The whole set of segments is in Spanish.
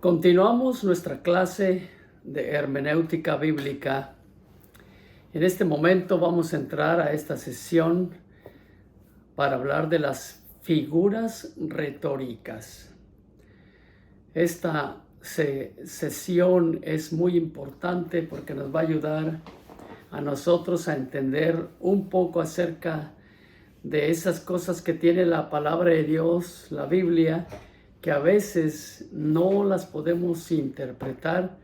Continuamos nuestra clase de hermenéutica bíblica. En este momento vamos a entrar a esta sesión para hablar de las figuras retóricas. Esta sesión es muy importante porque nos va a ayudar a nosotros a entender un poco acerca de esas cosas que tiene la palabra de Dios, la Biblia, que a veces no las podemos interpretar,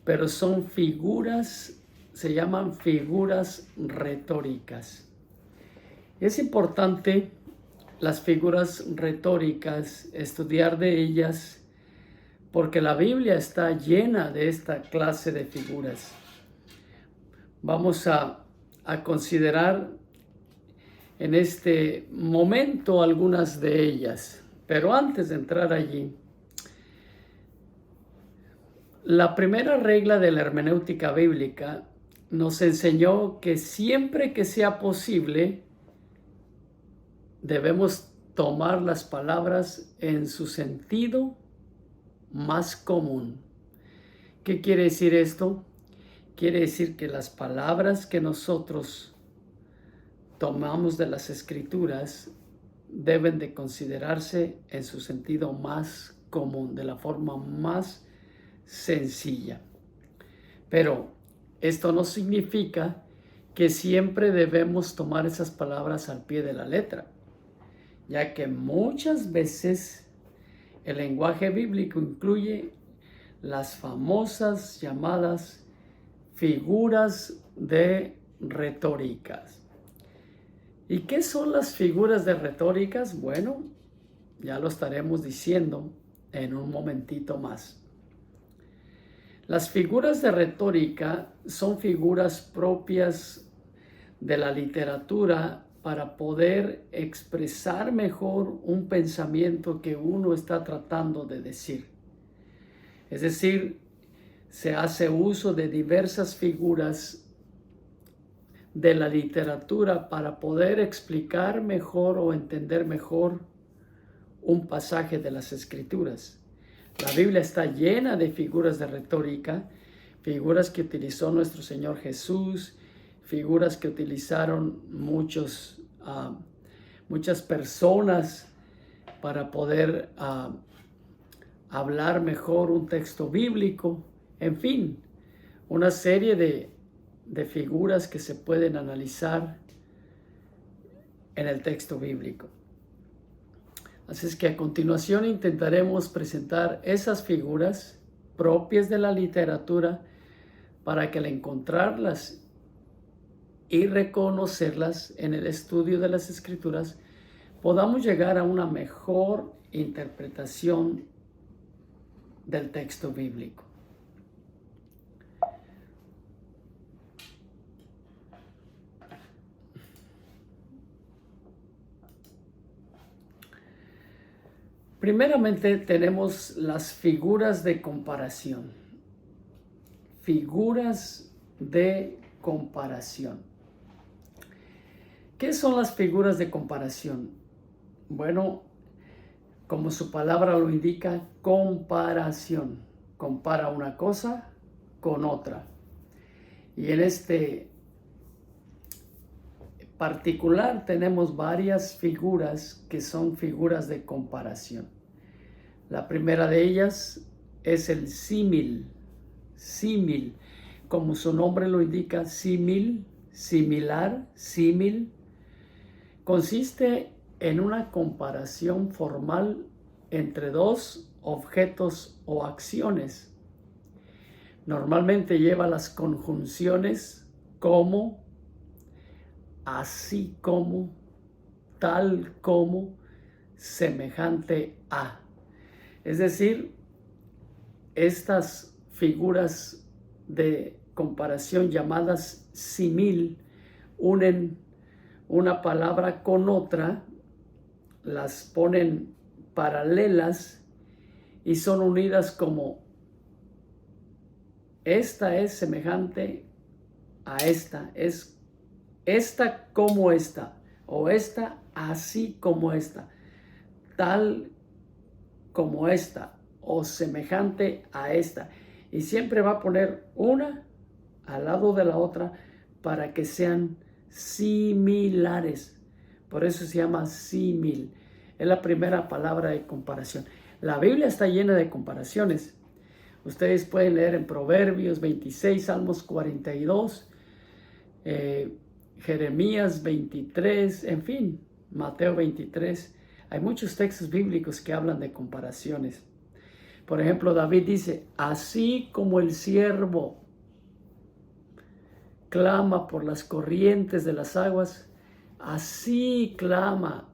pero son figuras, se llaman figuras retóricas. Es importante las figuras retóricas, estudiar de ellas, porque la Biblia está llena de esta clase de figuras. Vamos a considerar en este momento algunas de ellas. Pero antes de entrar allí, la primera regla de la hermenéutica bíblica nos enseñó que siempre que sea posible, debemos tomar las palabras en su sentido más común. ¿Qué quiere decir esto? Quiere decir que las palabras que nosotros tomamos de las Escrituras deben de considerarse en su sentido más común, de la forma más sencilla. Pero esto no significa que siempre debemos tomar esas palabras al pie de la letra, ya que muchas veces el lenguaje bíblico incluye las famosas llamadas figuras de retóricas. ¿Y qué son las figuras de retóricas? Bueno, ya lo estaremos diciendo en un momentito más. Las figuras de retórica son figuras propias de la literatura para poder expresar mejor un pensamiento que uno está tratando de decir. Es decir, se hace uso de diversas figuras de la literatura para poder explicar mejor o entender mejor un pasaje de las Escrituras. La Biblia está llena de figuras de retórica, figuras que utilizó nuestro Señor Jesús, figuras que utilizaron muchas personas para poder hablar mejor un texto bíblico. En fin, una serie de figuras que se pueden analizar en el texto bíblico. Así es que a continuación intentaremos presentar esas figuras propias de la literatura para que al encontrarlas y reconocerlas en el estudio de las Escrituras podamos llegar a una mejor interpretación del texto bíblico. Primeramente tenemos las figuras de comparación. Figuras de comparación. ¿Qué son las figuras de comparación? Bueno, como su palabra lo indica, comparación. Compara una cosa con otra. Y en este particular tenemos varias figuras que son figuras de comparación. La primera de ellas es el símil. Símil, como su nombre lo indica, símil, similar, símil, consiste en una comparación formal entre dos objetos o acciones. Normalmente lleva las conjunciones como, así como, tal como, semejante a. Es decir, estas figuras de comparación llamadas símil unen una palabra con otra, las ponen paralelas y son unidas como esta es semejante a esta, es esta como esta, o esta así como esta, tal como esta, o semejante a esta. Y siempre va a poner una al lado de la otra para que sean similares. Por eso se llama símil. Es la primera palabra de comparación. La Biblia está llena de comparaciones. Ustedes pueden leer en Proverbios 26, Salmos 42, Jeremías 23, en fin, Mateo 23. Hay muchos textos bíblicos que hablan de comparaciones. Por ejemplo, David dice, así como el siervo clama por las corrientes de las aguas, así clama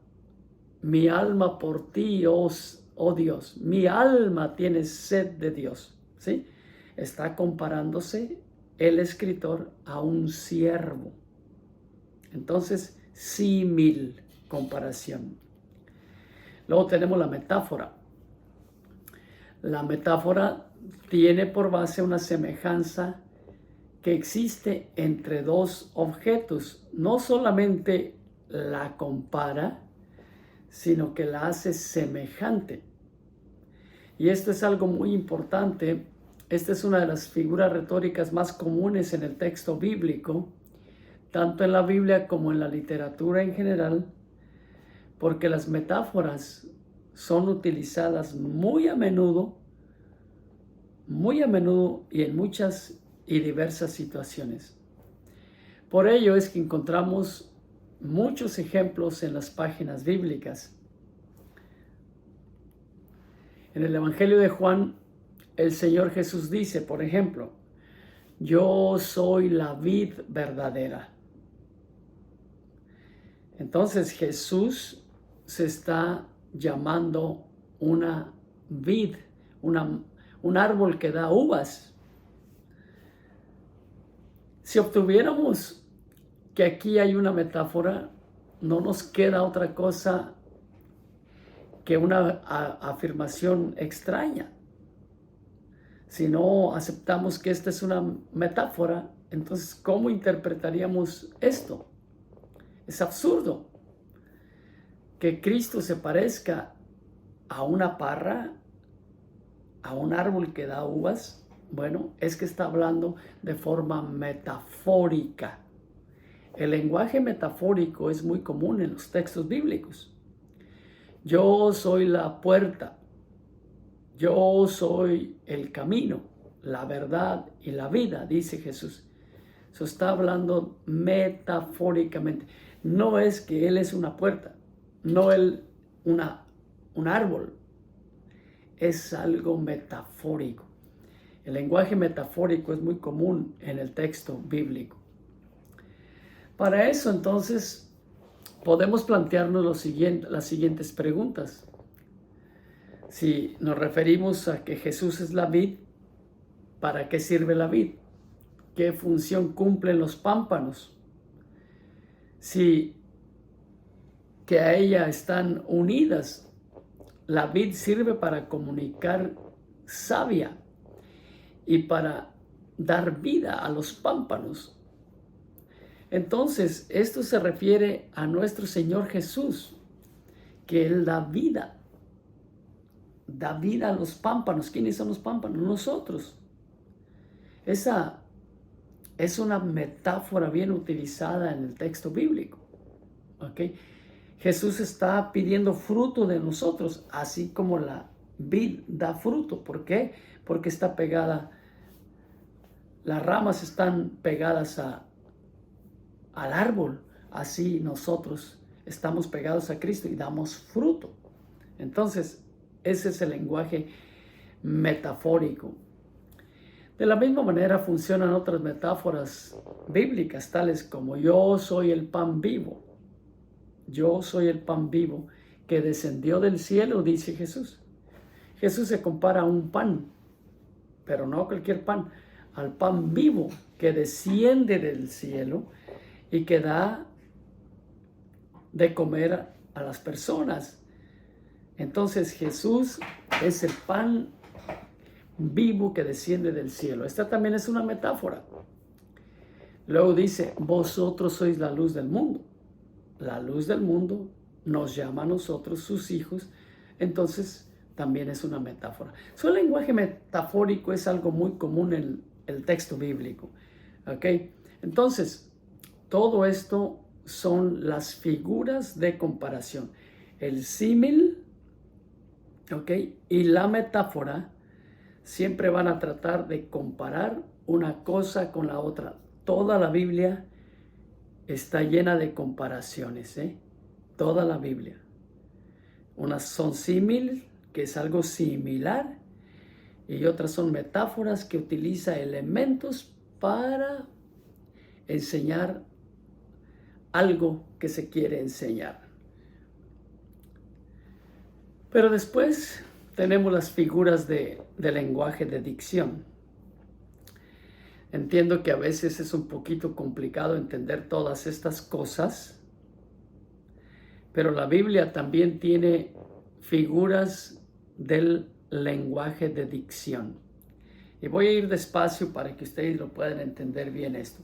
mi alma por ti, oh Dios. Mi alma tiene sed de Dios. ¿Sí? Está comparándose el escritor a un siervo. Entonces, símil, comparación. Luego tenemos la metáfora. La metáfora tiene por base una semejanza que existe entre dos objetos. No solamente la compara, sino que la hace semejante. Y esto es algo muy importante. Esta es una de las figuras retóricas más comunes en el texto bíblico, tanto en la Biblia como en la literatura en general, porque las metáforas son utilizadas muy a menudo y en muchas y diversas situaciones. Por ello es que encontramos muchos ejemplos en las páginas bíblicas. En el Evangelio de Juan, el Señor Jesús dice, por ejemplo, yo soy la vid verdadera. Entonces Jesús se está llamando una vid, un árbol que da uvas. Si obtuviéramos que aquí hay una metáfora, no nos queda otra cosa que una afirmación extraña. Si no aceptamos que esta es una metáfora, entonces ¿cómo interpretaríamos esto? Es absurdo que Cristo se parezca a una parra, a un árbol que da uvas. Bueno, es que está hablando de forma metafórica. El lenguaje metafórico es muy común en los textos bíblicos. Yo soy la puerta, yo soy el camino, la verdad y la vida, dice Jesús. Eso está hablando metafóricamente. No es que Él es una puerta, no Él un árbol. Es algo metafórico. El lenguaje metafórico es muy común en el texto bíblico. Para eso, entonces, podemos plantearnos las siguientes preguntas. Si nos referimos a que Jesús es la vid, ¿para qué sirve la vid? ¿Qué función cumplen los pámpanos? Si que a ella están unidas, la vid sirve para comunicar savia y para dar vida a los pámpanos. Entonces, esto se refiere a nuestro Señor Jesús, que Él da vida a los pámpanos. ¿Quiénes son los pámpanos? Nosotros. Esa es una metáfora bien utilizada en el texto bíblico. ¿Okay? Jesús está pidiendo fruto de nosotros, así como la vid da fruto. ¿Por qué? Porque está pegada, las ramas están pegadas al árbol. Así nosotros estamos pegados a Cristo y damos fruto. Entonces, ese es el lenguaje metafórico. De la misma manera funcionan otras metáforas bíblicas, tales como yo soy el pan vivo. Yo soy el pan vivo que descendió del cielo, dice Jesús. Jesús se compara a un pan, pero no cualquier pan, al pan vivo que desciende del cielo y que da de comer a las personas. Entonces Jesús es el pan vivo que desciende del cielo. Esta también es una metáfora. Luego dice, vosotros sois la luz del mundo. La luz del mundo nos llama a nosotros, sus hijos. Entonces también es una metáfora. El lenguaje metafórico es algo muy común en el texto bíblico. ¿Ok? Entonces, todo esto son las figuras de comparación. El símil, ¿ok? Y la metáfora siempre van a tratar de comparar una cosa con la otra. Toda la Biblia está llena de comparaciones, ¿eh? Toda la Biblia. Unas son símil, que es algo similar, y otras son metáforas que utiliza elementos para enseñar algo que se quiere enseñar. Pero después tenemos las figuras de lenguaje de dicción. Entiendo que a veces es un poquito complicado entender todas estas cosas, pero la Biblia también tiene figuras del lenguaje de dicción. Y voy a ir despacio para que ustedes lo puedan entender bien esto.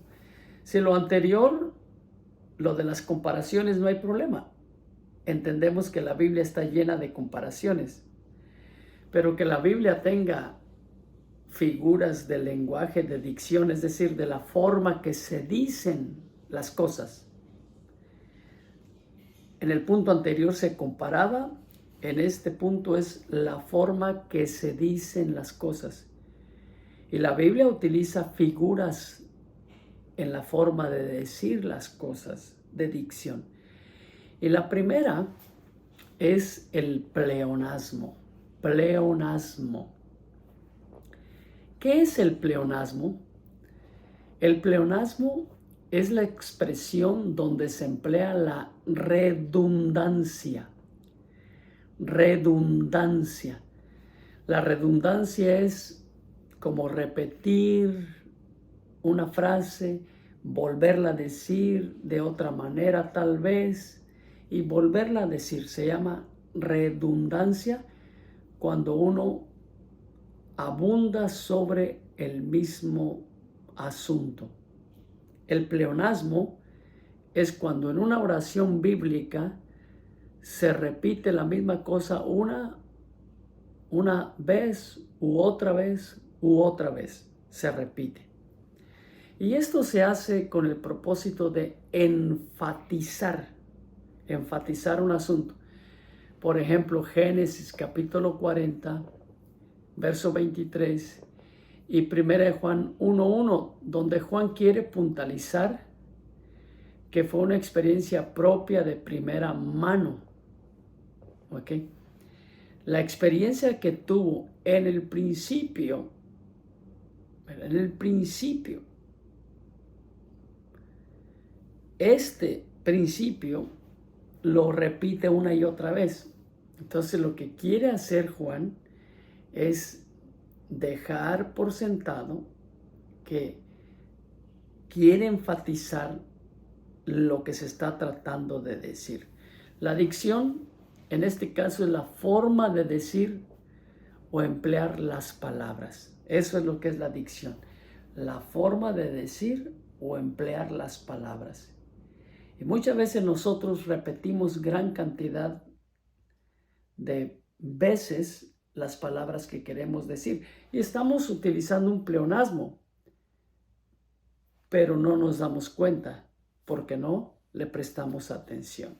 Si lo anterior, lo de las comparaciones, no hay problema. Entendemos que la Biblia está llena de comparaciones, pero que la Biblia tenga figuras del lenguaje de dicción, es decir, de la forma que se dicen las cosas. En el punto anterior se comparaba, en este punto es la forma que se dicen las cosas. Y la Biblia utiliza figuras en la forma de decir las cosas, de dicción. Y la primera es el pleonasmo. Pleonasmo. ¿Qué es el pleonasmo? El pleonasmo es la expresión donde se emplea la redundancia. Redundancia. La redundancia es como repetir una frase, volverla a decir de otra manera tal vez, y volverla a decir. Se llama redundancia cuando uno abunda sobre el mismo asunto. El pleonasmo es cuando en una oración bíblica se repite la misma cosa una vez u otra vez u otra vez. Se repite. Y esto se hace con el propósito de enfatizar un asunto. Por ejemplo, Génesis capítulo 40, verso 23 y 1 Juan 1:1, donde Juan quiere puntualizar que fue una experiencia propia de primera mano. ¿Ok? La experiencia que tuvo en el principio, este principio lo repite una y otra vez. Entonces lo que quiere hacer Juan es dejar por sentado que quiere enfatizar lo que se está tratando de decir. La dicción, en este caso, es la forma de decir o emplear las palabras. Eso es lo que es la dicción. La forma de decir o emplear las palabras. Y muchas veces nosotros repetimos gran cantidad de veces las palabras que queremos decir. Y estamos utilizando un pleonasmo, pero no nos damos cuenta porque no le prestamos atención.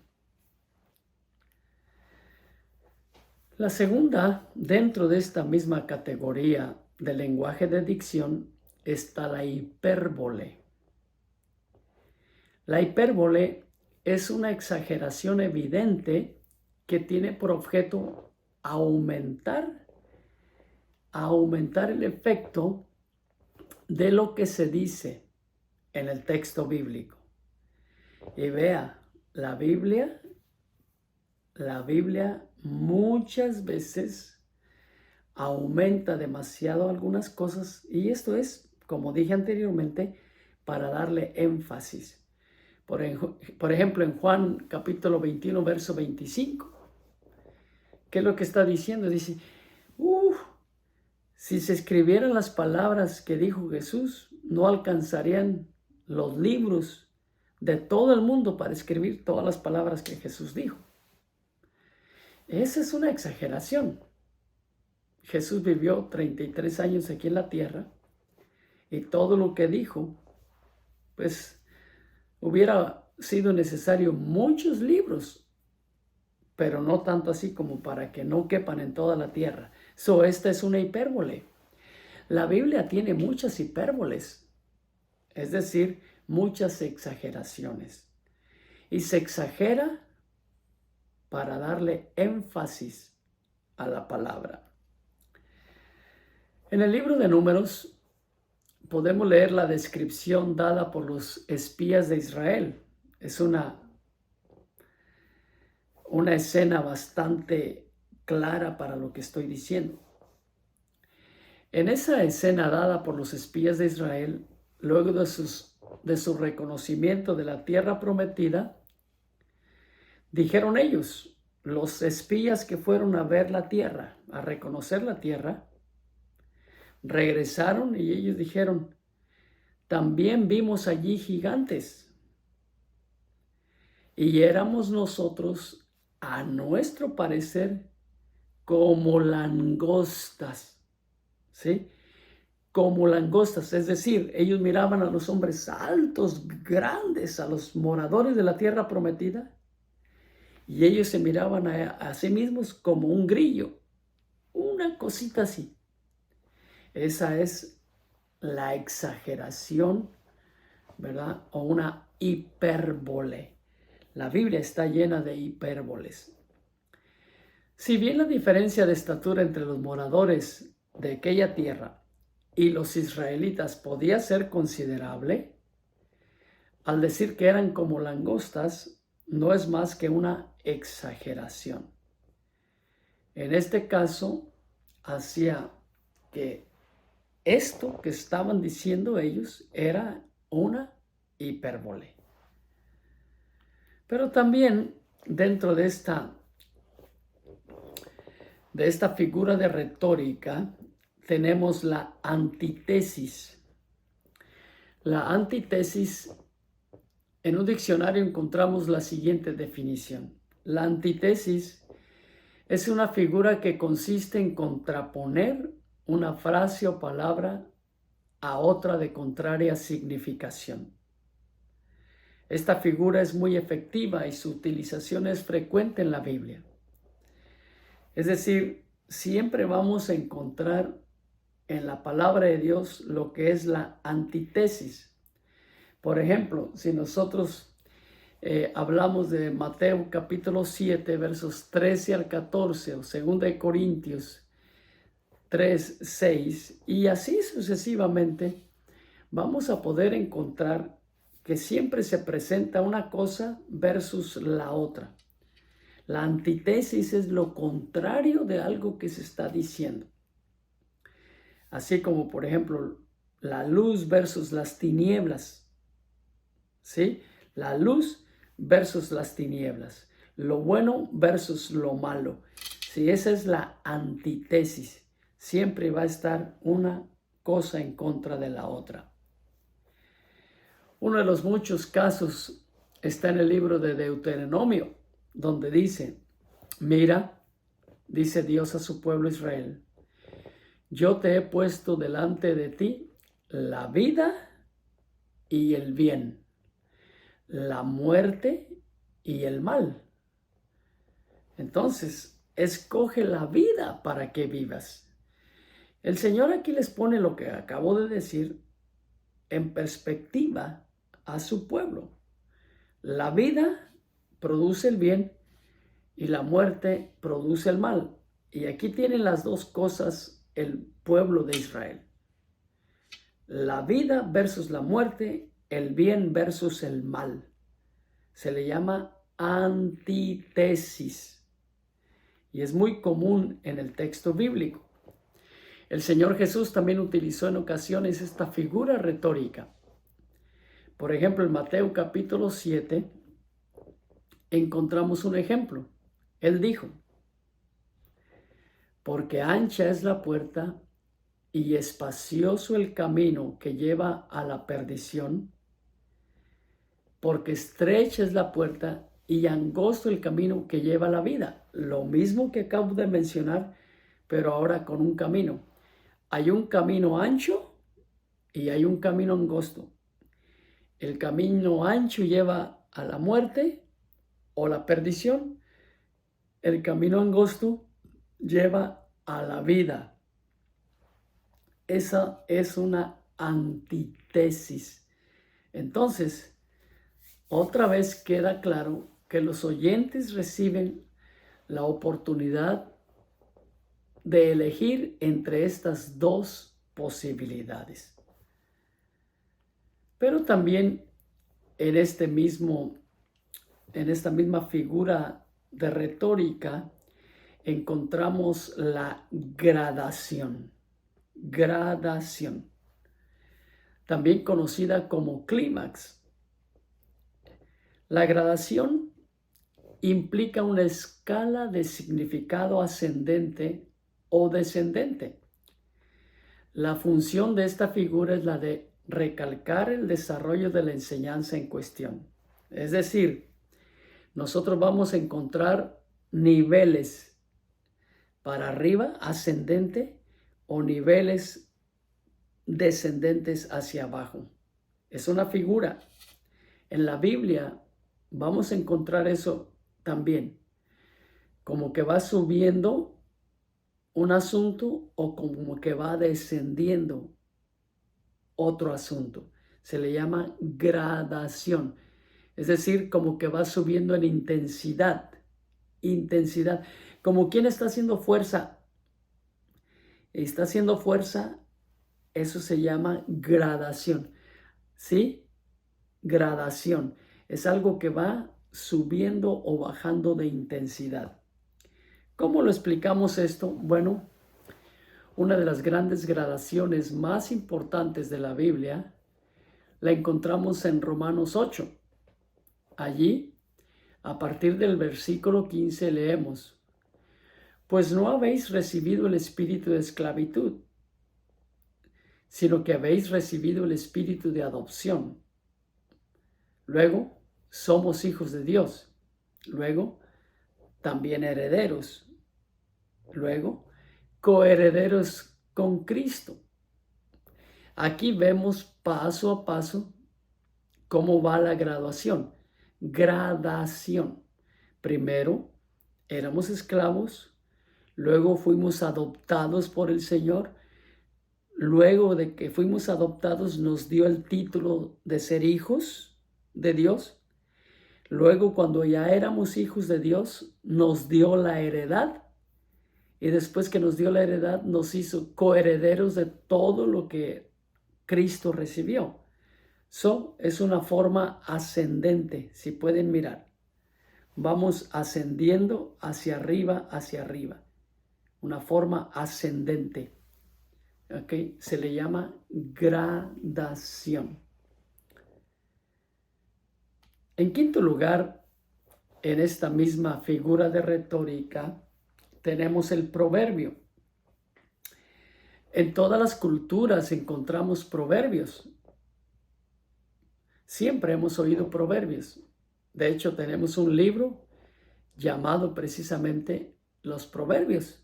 La segunda, dentro de esta misma categoría de lenguaje de dicción, está la hipérbole. La hipérbole es una exageración evidente que tiene por objeto aumentar el efecto de lo que se dice en el texto bíblico. Y vea, la Biblia muchas veces aumenta demasiado algunas cosas, y esto es, como dije anteriormente, para darle énfasis. Por ejemplo, en Juan capítulo 21, verso 25, ¿qué es lo que está diciendo? Dice, si se escribieran las palabras que dijo Jesús, no alcanzarían los libros de todo el mundo para escribir todas las palabras que Jesús dijo. Esa es una exageración. Jesús vivió 33 años aquí en la tierra y todo lo que dijo, pues hubiera sido necesario muchos libros, pero no tanto así como para que no quepan en toda la tierra. Esta es una hipérbole. La Biblia tiene muchas hipérboles, es decir, muchas exageraciones. Y se exagera para darle énfasis a la palabra. En el libro de Números podemos leer la descripción dada por los espías de Israel. Es una escena bastante clara para lo que estoy diciendo. En esa escena dada por los espías de Israel, luego de su reconocimiento de la tierra prometida, dijeron ellos, los espías que fueron a ver la tierra, a reconocer la tierra, regresaron y ellos dijeron, también vimos allí gigantes y éramos nosotros, a nuestro parecer, como langostas, ¿sí? Como langostas, es decir, ellos miraban a los hombres altos, grandes, a los moradores de la tierra prometida, y ellos se miraban a sí mismos como un grillo, una cosita así. Esa es la exageración, ¿verdad? O una hipérbole. La Biblia está llena de hipérboles. Si bien la diferencia de estatura entre los moradores de aquella tierra y los israelitas podía ser considerable, al decir que eran como langostas, no es más que una exageración. En este caso, hacía que esto que estaban diciendo ellos era una hipérbole. Pero también dentro de esta figura de retórica tenemos la antítesis. La antítesis, en un diccionario encontramos la siguiente definición. La antítesis es una figura que consiste en contraponer una frase o palabra a otra de contraria significación. Esta figura es muy efectiva y su utilización es frecuente en la Biblia. Es decir, siempre vamos a encontrar en la palabra de Dios lo que es la antítesis. Por ejemplo, si nosotros hablamos de Mateo capítulo 7, versos 13 al 14, o 2 de Corintios 3, 6, y así sucesivamente, vamos a poder encontrar que siempre se presenta una cosa versus la otra. La antítesis es lo contrario de algo que se está diciendo. Así como, por ejemplo, la luz versus las tinieblas. ¿Sí? La luz versus las tinieblas. Lo bueno versus lo malo. Sí, esa es la antítesis. Siempre va a estar una cosa en contra de la otra. Uno de los muchos casos está en el libro de Deuteronomio, donde dice, mira, dice Dios a su pueblo Israel, yo te he puesto delante de ti la vida y el bien, la muerte y el mal. Entonces, escoge la vida para que vivas. El Señor aquí les pone lo que acabo de decir en perspectiva a su pueblo. La vida produce el bien y la muerte produce el mal. Y aquí tienen las dos cosas el pueblo de Israel. La vida versus la muerte, el bien versus el mal. Se le llama antítesis. Y es muy común en el texto bíblico. El Señor Jesús también utilizó en ocasiones esta figura retórica. Por ejemplo, en Mateo capítulo 7 encontramos un ejemplo. Él dijo, porque ancha es la puerta y espacioso el camino que lleva a la perdición, porque estrecha es la puerta y angosto el camino que lleva a la vida. Lo mismo que acabo de mencionar, pero ahora con un camino. Hay un camino ancho y hay un camino angosto. El camino ancho lleva a la muerte o la perdición. El camino angosto lleva a la vida. Esa es una antítesis. Entonces, otra vez queda claro que los oyentes reciben la oportunidad de elegir entre estas dos posibilidades. Pero también en esta misma figura de retórica encontramos la gradación. Gradación, también conocida como clímax. La gradación implica una escala de significado ascendente o descendente. La función de esta figura es la de recalcar el desarrollo de la enseñanza en cuestión. Es decir, nosotros vamos a encontrar niveles para arriba, ascendente, o niveles descendentes hacia abajo. Es una figura. En la Biblia vamos a encontrar eso también, como que va subiendo un asunto o como que va descendiendo otro asunto. Se le llama gradación, es decir, como que va subiendo en intensidad, como quien está haciendo fuerza. Está haciendo fuerza, eso se llama gradación, ¿sí? Gradación es algo que va subiendo o bajando de intensidad. ¿Cómo lo explicamos esto? Bueno, una de las grandes gradaciones más importantes de la Biblia la encontramos en Romanos 8. Allí, a partir del versículo 15, leemos: pues no habéis recibido el espíritu de esclavitud, sino que habéis recibido el espíritu de adopción. Luego, somos hijos de Dios. Luego, también herederos. Luego, coherederos con Cristo. Aquí vemos paso a paso cómo va la graduación. Gradación. Primero, éramos esclavos. Luego fuimos adoptados por el Señor. Luego de que fuimos adoptados, nos dio el título de ser hijos de Dios. Luego, cuando ya éramos hijos de Dios, nos dio la heredad. Y después que nos dio la heredad, nos hizo coherederos de todo lo que Cristo recibió. Es una forma ascendente, si pueden mirar. Vamos ascendiendo hacia arriba, hacia arriba. Una forma ascendente. ¿Okay? Se le llama gradación. En quinto lugar, en esta misma figura de retórica, tenemos el proverbio. En todas las culturas encontramos proverbios. Siempre hemos oído proverbios. De hecho, tenemos un libro llamado precisamente Los Proverbios.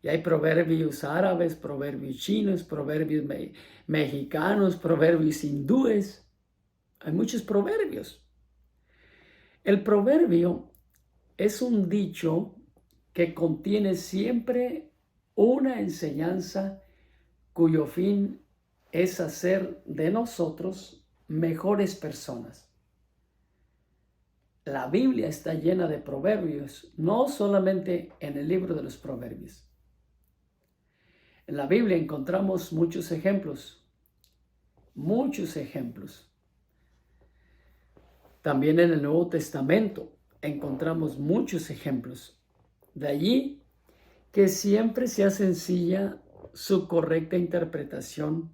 Y hay proverbios árabes, proverbios chinos, proverbios mexicanos, proverbios hindúes. Hay muchos proverbios. El proverbio es un dicho que contiene siempre una enseñanza cuyo fin es hacer de nosotros mejores personas. La Biblia está llena de proverbios, no solamente en el libro de los proverbios. En la Biblia encontramos muchos ejemplos. También en el Nuevo Testamento encontramos muchos ejemplos. De allí que siempre sea sencilla su correcta interpretación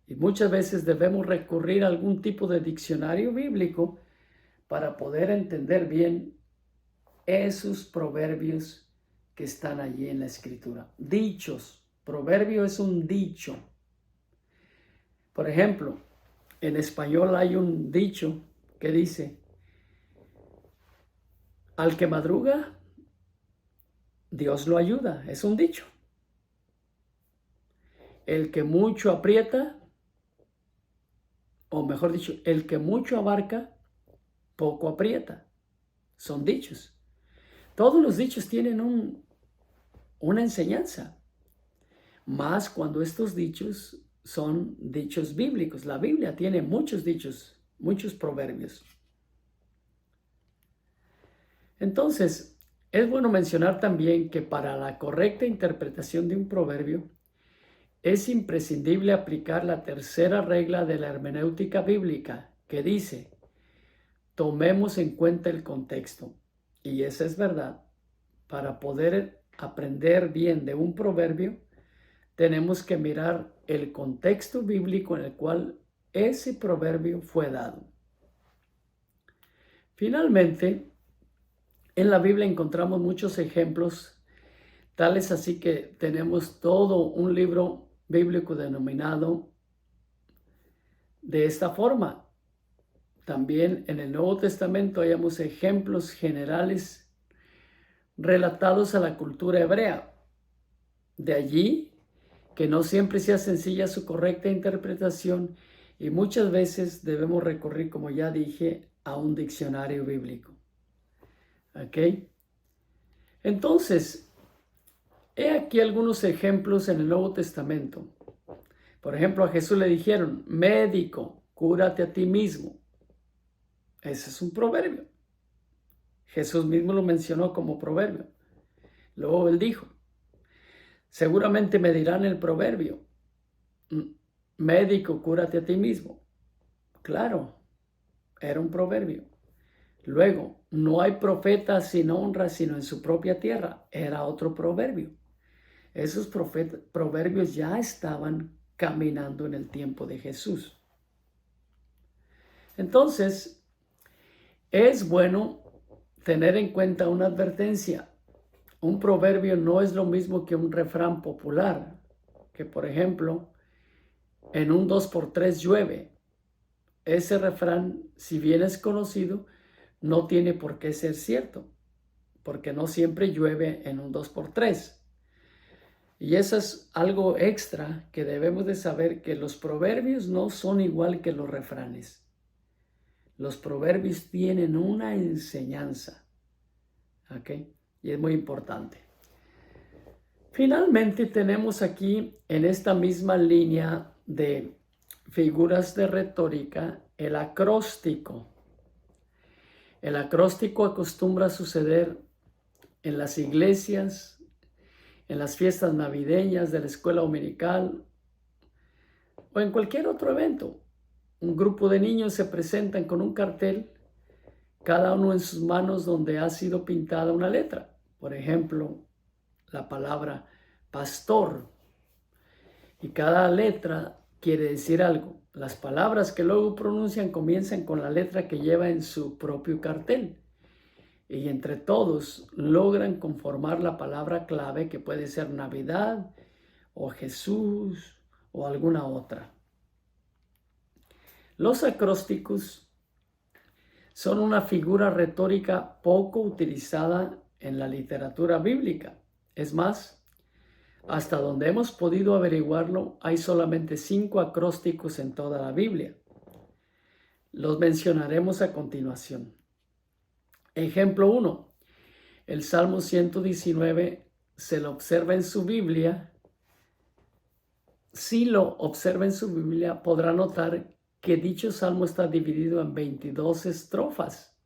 y muchas veces debemos recurrir a algún tipo de diccionario bíblico para poder entender bien esos proverbios que están allí en la Escritura. Dichos. Proverbio es un dicho. Por ejemplo, en español hay un dicho que dice: al que madruga, Dios lo ayuda. Es un dicho. El que mucho aprieta, o mejor dicho, el que mucho abarca, poco aprieta. Son dichos. Todos los dichos tienen una enseñanza. Más cuando estos dichos son dichos bíblicos. La Biblia tiene muchos dichos, muchos proverbios. Entonces, es bueno mencionar también que para la correcta interpretación de un proverbio, es imprescindible aplicar la tercera regla de la hermenéutica bíblica, que dice, tomemos en cuenta el contexto. Y esa es verdad. Para poder aprender bien de un proverbio, tenemos que mirar el contexto bíblico en el cual ese proverbio fue dado. Finalmente, en la Biblia encontramos muchos ejemplos, tales así que tenemos todo un libro bíblico denominado de esta forma. También en el Nuevo Testamento hayamos ejemplos generales relatados a la cultura hebrea. De allí que no siempre sea sencilla su correcta interpretación y muchas veces debemos recurrir, como ya dije, a un diccionario bíblico. ¿Ok? Entonces, he aquí algunos ejemplos en el Nuevo Testamento. Por ejemplo, a Jesús le dijeron, médico, cúrate a ti mismo. Ese es un proverbio. Jesús mismo lo mencionó como proverbio. Luego él dijo, seguramente me dirán el proverbio, médico, cúrate a ti mismo. Claro, era un proverbio. Luego, no hay profeta sin honra sino en su propia tierra. Era otro proverbio. Esos proverbios ya estaban caminando en el tiempo de Jesús. Entonces, es bueno tener en cuenta una advertencia. Un proverbio no es lo mismo que un refrán popular, que por ejemplo, en un 2x3 llueve. Ese refrán, si bien es conocido, no tiene por qué ser cierto, porque no siempre llueve en un 2x3. Y eso es algo extra que debemos de saber, que los proverbios no son igual que los refranes. Los proverbios tienen una enseñanza, ¿ok? Y es muy importante. Finalmente tenemos aquí en esta misma línea de figuras de retórica el acróstico. El acróstico acostumbra a suceder en las iglesias, en las fiestas navideñas de la escuela dominical o en cualquier otro evento. Un grupo de niños se presentan con un cartel, cada uno en sus manos, donde ha sido pintada una letra. Por ejemplo, la palabra pastor. Y cada letra quiere decir algo. Las palabras que luego pronuncian comienzan con la letra que lleva en su propio cartel. Y entre todos logran conformar la palabra clave, que puede ser Navidad o Jesús o alguna otra. Los acrósticos son una figura retórica poco utilizada en la literatura bíblica. Es más, hasta donde hemos podido averiguarlo, hay solamente 5 acrósticos en toda la Biblia. Los mencionaremos a continuación. Ejemplo 1. El Salmo 119 se lo observa en su Biblia. Si lo observa en su Biblia, podrá notar que dicho salmo está dividido en 22 estrofas.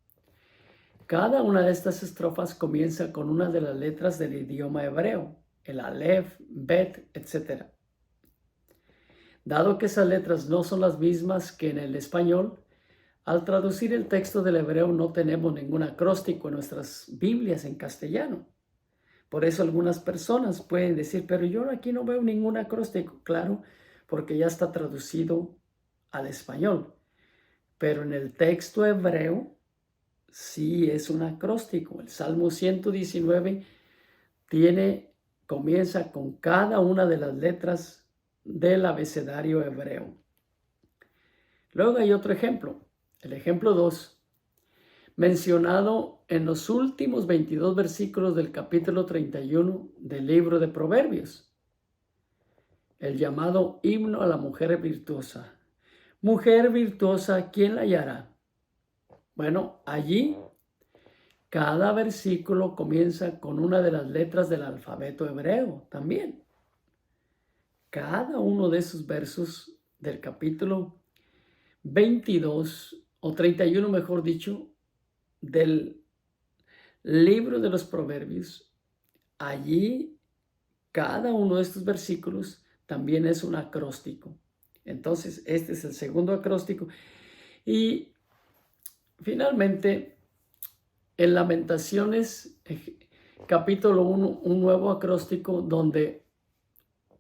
Cada una de estas estrofas comienza con una de las letras del idioma hebreo, el Aleph, Bet, etc. Dado que esas letras no son las mismas que en el español, al traducir el texto del hebreo no tenemos ningún acróstico en nuestras Biblias en castellano. Por eso algunas personas pueden decir, pero yo aquí no veo ningún acróstico. Claro, porque ya está traducido al español. Pero en el texto hebreo sí es un acróstico. El Salmo 119 comienza con cada una de las letras del abecedario hebreo. Luego hay otro ejemplo. El ejemplo 2. mencionado en los últimos 22 versículos del capítulo 31 del libro de Proverbios. El llamado himno a la mujer virtuosa. Mujer virtuosa, ¿quién la hallará? Bueno, allí cada versículo comienza con una de las letras del alfabeto hebreo también. Cada uno de esos versos del capítulo 22 o 31, mejor dicho, del libro de los Proverbios, allí cada uno de estos versículos también es un acróstico. Entonces, este es el segundo acróstico. Y finalmente, en Lamentaciones, capítulo 1, un nuevo acróstico donde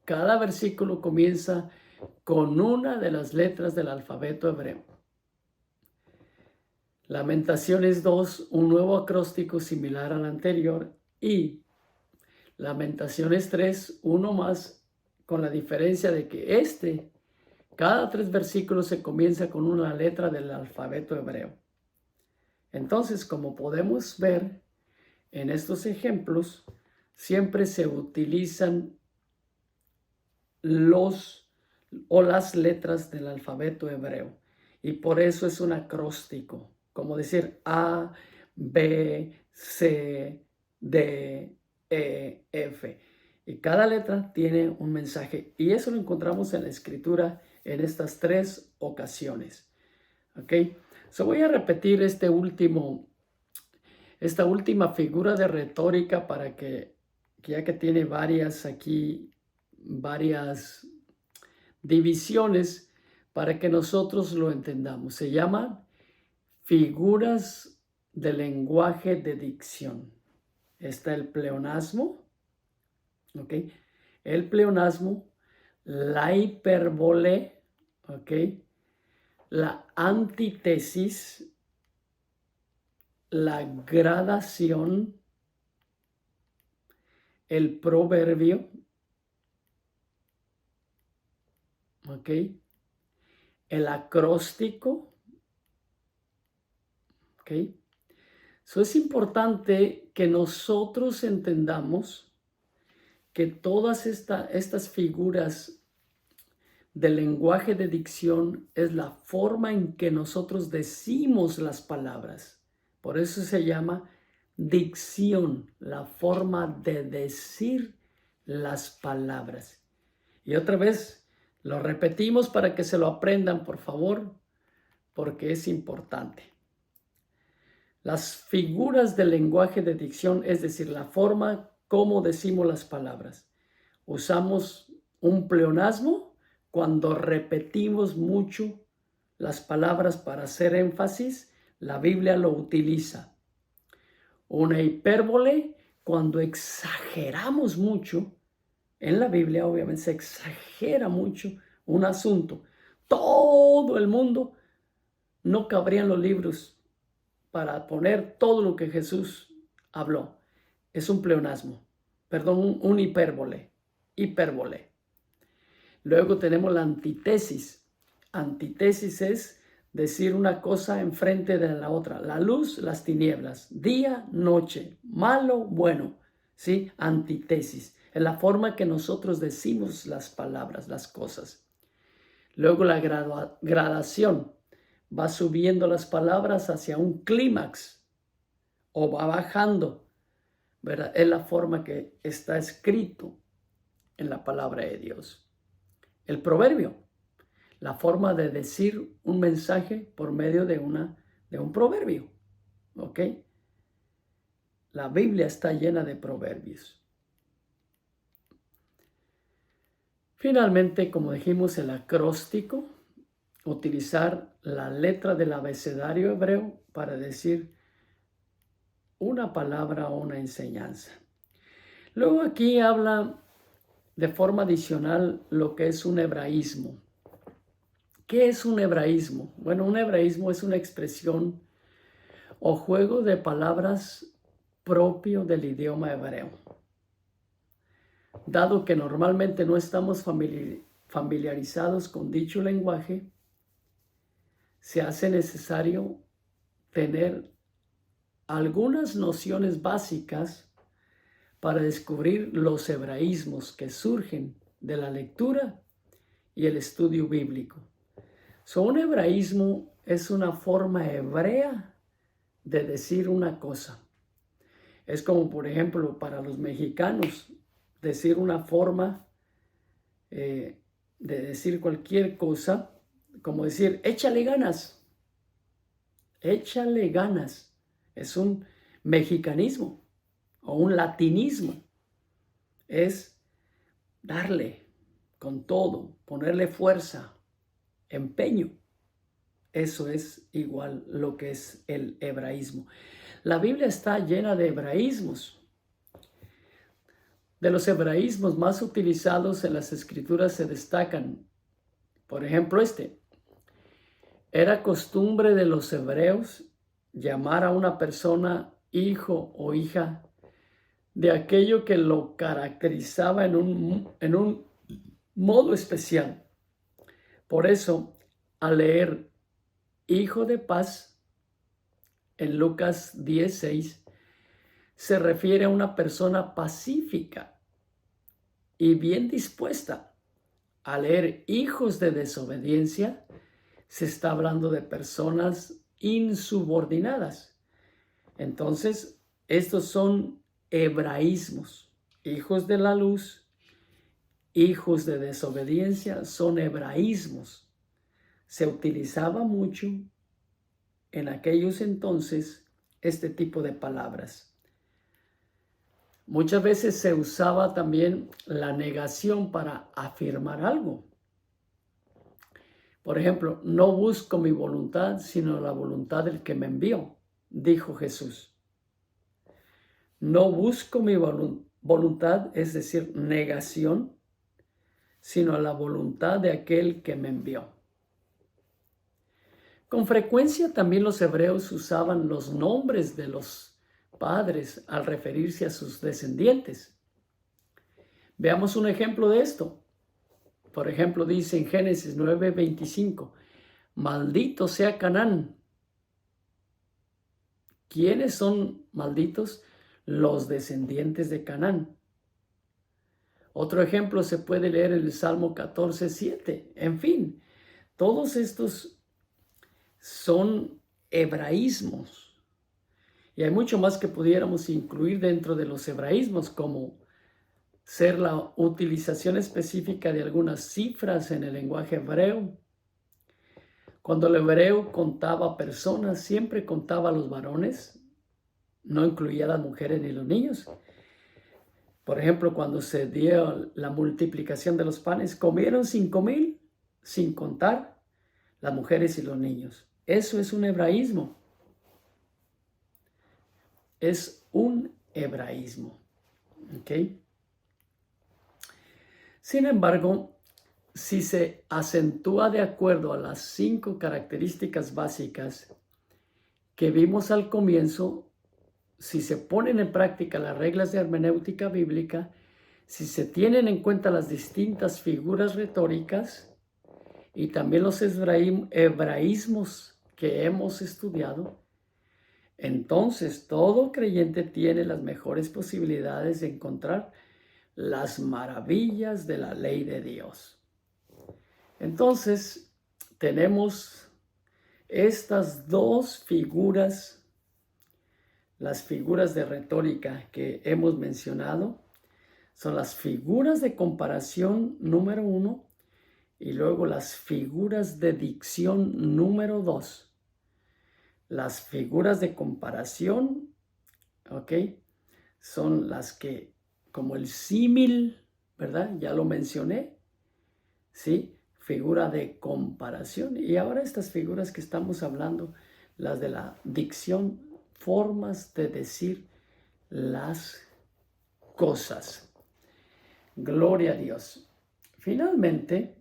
cada versículo comienza con una de las letras del alfabeto hebreo. Lamentaciones 2, un nuevo acróstico similar al anterior, y Lamentaciones 3, uno más, con la diferencia de que cada 3 versículos se comienza con una letra del alfabeto hebreo. Entonces, como podemos ver en estos ejemplos, siempre se utilizan las letras del alfabeto hebreo, y por eso es un acróstico, como decir A, B, C, D, E, F. Y cada letra tiene un mensaje, y eso lo encontramos en la escritura en estas 3 ocasiones. ¿Ok? Voy a repetir esta última figura de retórica para que ya que tiene varias divisiones, para que nosotros lo entendamos. Se llama figuras de lenguaje de dicción. Está el pleonasmo, ¿ok? El pleonasmo, la hipérbole, ¿ok? La antítesis, la gradación, el proverbio, ¿ok? El acróstico, ¿ok? Es importante que nosotros entendamos que todas estas figuras del lenguaje de dicción es la forma en que nosotros decimos las palabras. Por eso se llama dicción, la forma de decir las palabras. Y otra vez, lo repetimos para que se lo aprendan, por favor, porque es importante. Las figuras del lenguaje de dicción, es decir, la forma como decimos las palabras. Usamos un pleonasmo cuando repetimos mucho las palabras para hacer énfasis. La Biblia lo utiliza. Una hipérbole cuando exageramos mucho. En la Biblia obviamente se exagera mucho un asunto. Todo el mundo no cabrían los libros para poner todo lo que Jesús habló. Es un pleonasmo, perdón, un hipérbole. Luego tenemos la antítesis. Antítesis es decir una cosa enfrente de la otra. La luz, las tinieblas. Día, noche. Malo, bueno. ¿Sí? Antítesis. Es la forma que nosotros decimos las palabras, las cosas. Luego la gradación. Va subiendo las palabras hacia un clímax o va bajando, ¿verdad? Es la forma que está escrito en la palabra de Dios. El proverbio, la forma de decir un mensaje por medio de un proverbio, ¿ok? La Biblia está llena de proverbios. Finalmente, como dijimos, el acróstico, utilizar la letra del abecedario hebreo para decir una palabra o una enseñanza. Luego aquí habla de forma adicional lo que es un hebraísmo. ¿Qué es un hebraísmo? Bueno, un hebraísmo es una expresión o juego de palabras propio del idioma hebreo. Dado que normalmente no estamos familiarizados con dicho lenguaje, se hace necesario tener algunas nociones básicas para descubrir los hebraísmos que surgen de la lectura y el estudio bíblico. Un hebraísmo es una forma hebrea de decir una cosa. Es como, por ejemplo, para los mexicanos, decir una forma de decir cualquier cosa, como decir, échale ganas. Échale ganas. Es un mexicanismo o un latinismo. Es darle con todo, ponerle fuerza, empeño. Eso es igual lo que es el hebraísmo. La Biblia está llena de hebraísmos. De los hebraísmos más utilizados en las Escrituras se destacan, por ejemplo, era costumbre de los hebreos llamar a una persona hijo o hija de aquello que lo caracterizaba en un modo especial. Por eso, al leer hijo de paz en Lucas 10:6, se refiere a una persona pacífica y bien dispuesta. Al leer hijos de desobediencia, se está hablando de personas insubordinadas. Entonces, estos son hebraísmos. Hijos de la luz, hijos de desobediencia, son hebraísmos. Se utilizaba mucho en aquellos entonces este tipo de palabras. Muchas veces se usaba también la negación para afirmar algo. Por ejemplo, no busco mi voluntad, sino la voluntad del que me envió, dijo Jesús. No busco mi voluntad, es decir, negación, sino la voluntad de aquel que me envió. Con frecuencia también los hebreos usaban los nombres de los padres al referirse a sus descendientes. Veamos un ejemplo de esto. Por ejemplo, dice en Génesis 9:25, maldito sea Canaán. ¿Quiénes son malditos? Los descendientes de Canaán. Otro ejemplo se puede leer en el Salmo 14:7. En fin, todos estos son hebraísmos. Y hay mucho más que pudiéramos incluir dentro de los hebraísmos, como ser la utilización específica de algunas cifras en el lenguaje hebreo. Cuando el hebreo contaba personas, siempre contaba a los varones, no incluía a las mujeres ni los niños. Por ejemplo, cuando se dio la multiplicación de los panes, comieron 5,000 sin contar las mujeres y los niños. Eso es un hebraísmo. Es un hebraísmo. ¿Ok? Sin embargo, si se acentúa de acuerdo a las 5 características básicas que vimos al comienzo, si se ponen en práctica las reglas de hermenéutica bíblica, si se tienen en cuenta las distintas figuras retóricas y también los hebraísmos que hemos estudiado, entonces todo creyente tiene las mejores posibilidades de encontrar las maravillas de la ley de Dios. Entonces, tenemos estas dos figuras, las figuras de retórica que hemos mencionado, son las figuras de comparación número 1 y luego las figuras de dicción número 2. Las figuras de comparación, ¿ok? Son las que, como el símil, ¿verdad? Ya lo mencioné, ¿sí? Figura de comparación. Y ahora estas figuras que estamos hablando, las de la dicción, formas de decir las cosas. Gloria a Dios. Finalmente,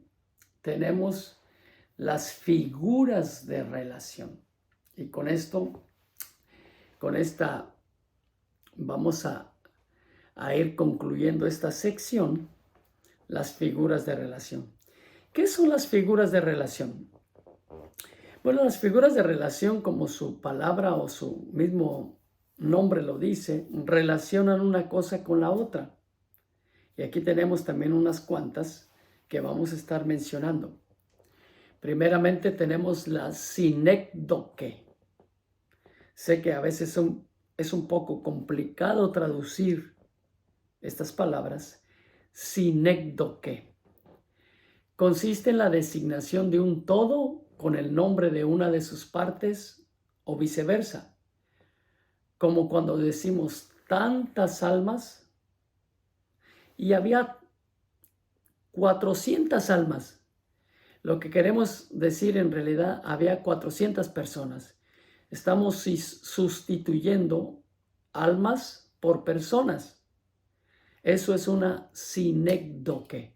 tenemos las figuras de relación. Y con esta, vamos a ir concluyendo esta sección, las figuras de relación. ¿Qué son las figuras de relación? Bueno, las figuras de relación, como su palabra o su mismo nombre lo dice, relacionan una cosa con la otra. Y aquí tenemos también unas cuantas que vamos a estar mencionando. Primeramente tenemos la sinécdoque. Sé que a veces es un poco complicado traducir estas palabras. Sinécdoque. Consiste en la designación de un todo con el nombre de una de sus partes o viceversa. Como cuando decimos tantas almas y había 400 almas. Lo que queremos decir en realidad, había 400 personas. Estamos sustituyendo almas por personas. Eso es una sinécdoque.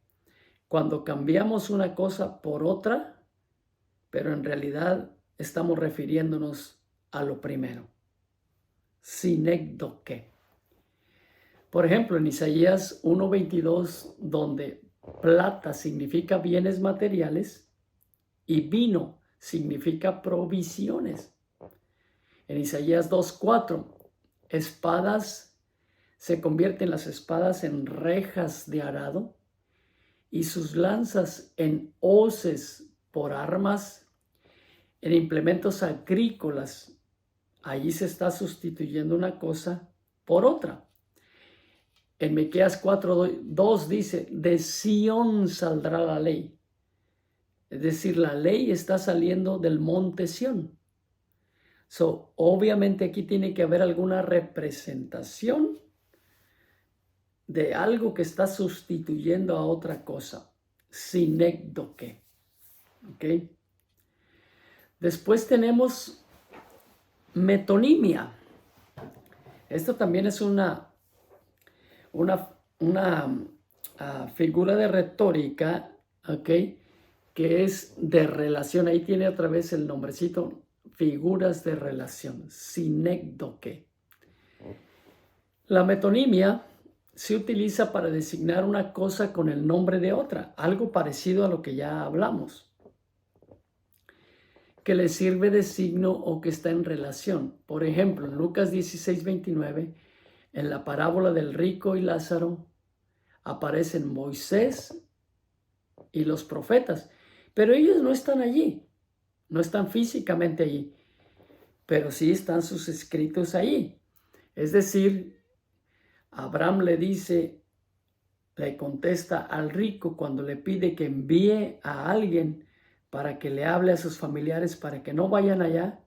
Cuando cambiamos una cosa por otra, pero en realidad estamos refiriéndonos a lo primero. Sinécdoque. Por ejemplo, en Isaías 1:22, donde plata significa bienes materiales y vino significa provisiones. En Isaías 2:4, espadas, se convierten las espadas en rejas de arado y sus lanzas en hoces por armas, en implementos agrícolas. Allí se está sustituyendo una cosa por otra. En Miqueas 4:2 dice, de Sión saldrá la ley. Es decir, la ley está saliendo del monte Sión. Obviamente aquí tiene que haber alguna representación de algo que está sustituyendo a otra cosa. Sinécdoque. ¿Ok? Después tenemos metonimia. Esto también es una figura de retórica, ¿ok? Que es de relación. Ahí tiene otra vez el nombrecito, figuras de relación, sinécdoque. La metonimia se utiliza para designar una cosa con el nombre de otra, algo parecido a lo que ya hablamos, que le sirve de signo o que está en relación. Por ejemplo, en Lucas 16:29, en la parábola del rico y Lázaro, aparecen Moisés y los profetas, pero ellos no están allí, no están físicamente allí, pero sí están sus escritos allí. Es decir, Abraham le contesta al rico cuando le pide que envíe a alguien para que le hable a sus familiares para que no vayan allá.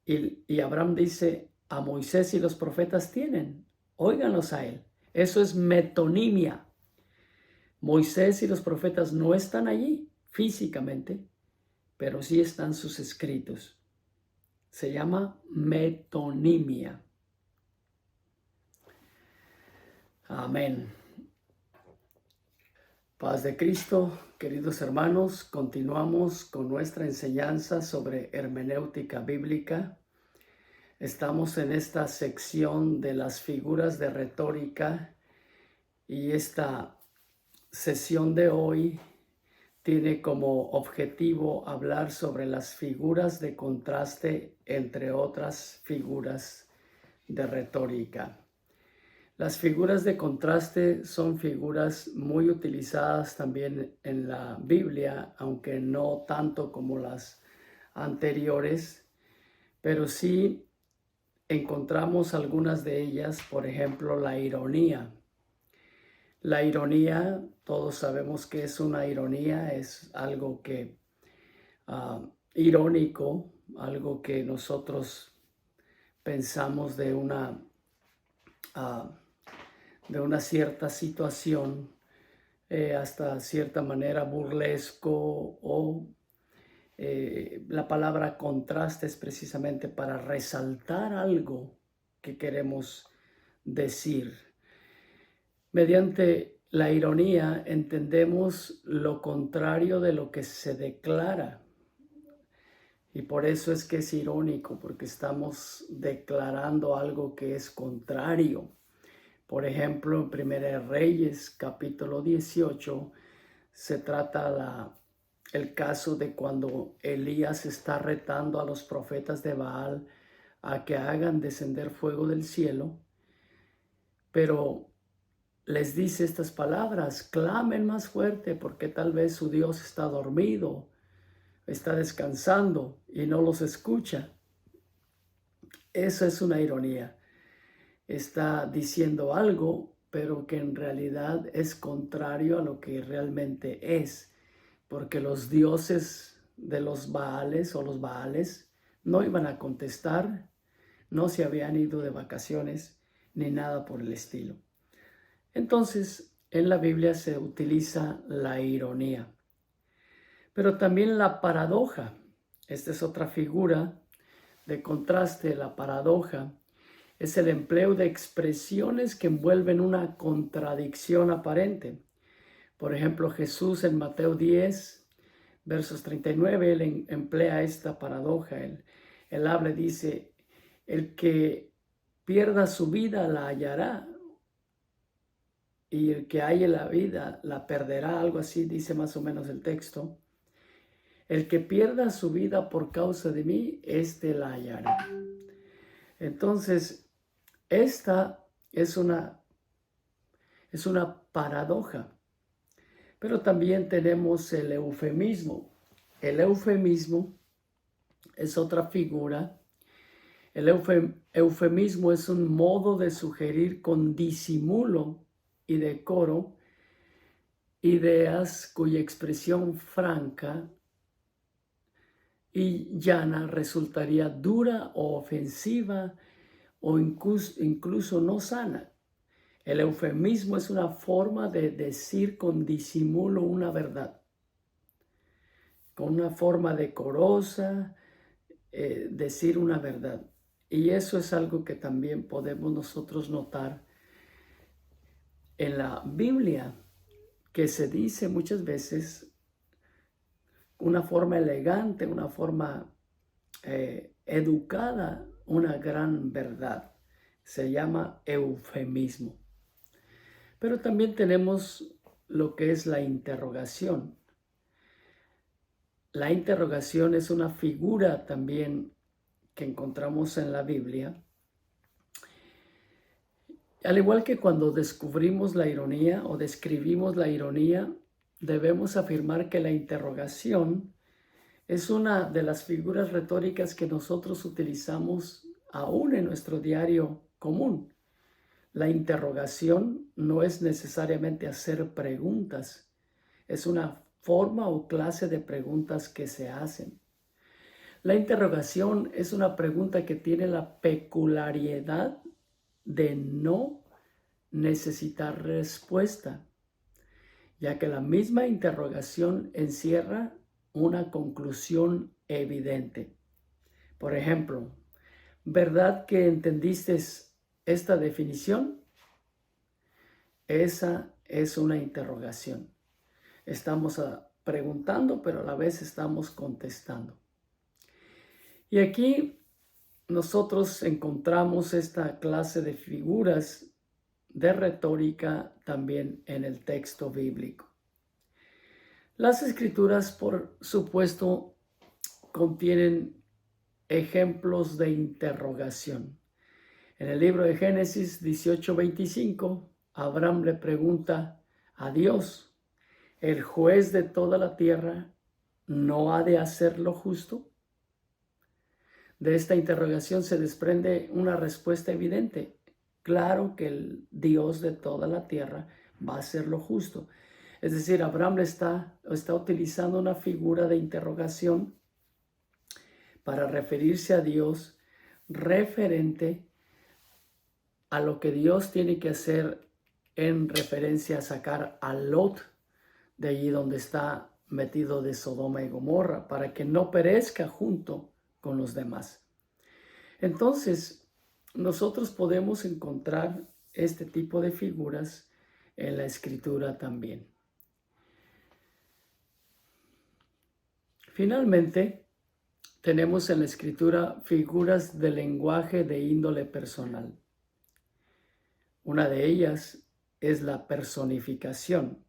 Y Abraham dice, a Moisés y los profetas tienen, óiganlos a él. Eso es metonimia. Moisés y los profetas no están allí físicamente, pero sí están sus escritos. Se llama metonimia. Amén. Paz de Cristo, queridos hermanos, continuamos con nuestra enseñanza sobre hermenéutica bíblica. Estamos en esta sección de las figuras de retórica y esta sesión de hoy tiene como objetivo hablar sobre las figuras de contraste, entre otras figuras de retórica. Las figuras de contraste son figuras muy utilizadas también en la Biblia, aunque no tanto como las anteriores, pero sí encontramos algunas de ellas, por ejemplo, la ironía. La ironía, todos sabemos que es una ironía, es algo que irónico, algo que nosotros pensamos de una cierta situación, hasta cierta manera burlesco, o la palabra contraste es precisamente para resaltar algo que queremos decir. Mediante la ironía entendemos lo contrario de lo que se declara. Y por eso es que es irónico, porque estamos declarando algo que es contrario. Por ejemplo, en Primera de Reyes, capítulo 18, se trata el caso de cuando Elías está retando a los profetas de Baal a que hagan descender fuego del cielo, pero les dice estas palabras: clamen más fuerte porque tal vez su Dios está dormido, está descansando y no los escucha. Eso es una ironía. Está diciendo algo, pero que en realidad es contrario a lo que realmente es, porque los dioses de los Baales o los Baales no iban a contestar, no se habían ido de vacaciones ni nada por el estilo. Entonces, en la Biblia se utiliza la ironía, pero también la paradoja. Esta es otra figura de contraste. La paradoja es el empleo de expresiones que envuelven una contradicción aparente. Por ejemplo, Jesús en Mateo 10, versos 39, él emplea esta paradoja. Él habla y dice: el que pierda su vida la hallará, y el que halle la vida la perderá. Algo así dice más o menos el texto. El que pierda su vida por causa de mí, éste la hallará. Entonces, esta es una paradoja. Pero también tenemos el eufemismo. El eufemismo es otra figura. El eufemismo es un modo de sugerir con disimulo y decoro ideas cuya expresión franca y llana resultaría dura o ofensiva o incluso no sana. El eufemismo es una forma de decir con disimulo una verdad, con una forma decorosa, decir una verdad. Y eso es algo que también podemos nosotros notar en la Biblia, que se dice muchas veces una forma elegante, una forma educada, una gran verdad. Se llama eufemismo. Pero también tenemos lo que es la interrogación. La interrogación es una figura también que encontramos en la Biblia. Al igual que cuando descubrimos la ironía o describimos la ironía, debemos afirmar que la interrogación es una de las figuras retóricas que nosotros utilizamos aún en nuestro diario común. La interrogación no es necesariamente hacer preguntas, es una forma o clase de preguntas que se hacen. La interrogación es una pregunta que tiene la peculiaridad de no necesitar respuesta, ya que la misma interrogación encierra una conclusión evidente. Por ejemplo, ¿verdad que entendiste esta definición? Esa es una interrogación. Estamos preguntando, pero a la vez estamos contestando. Y aquí nosotros encontramos esta clase de figuras de retórica también en el texto bíblico. Las escrituras, por supuesto, contienen ejemplos de interrogación. En el libro de Génesis 18:25, Abraham le pregunta a Dios: ¿el juez de toda la tierra no ha de hacer lo justo? De esta interrogación se desprende una respuesta evidente. Claro que el Dios de toda la tierra va a hacer lo justo. Es decir, Abraham está utilizando una figura de interrogación para referirse a Dios referente a lo que Dios tiene que hacer en referencia a sacar a Lot de allí donde está metido de Sodoma y Gomorra, para que no perezca junto con los demás. Entonces, nosotros podemos encontrar este tipo de figuras en la Escritura también. Finalmente, tenemos en la Escritura figuras de lenguaje de índole personal. Una de ellas es la personificación.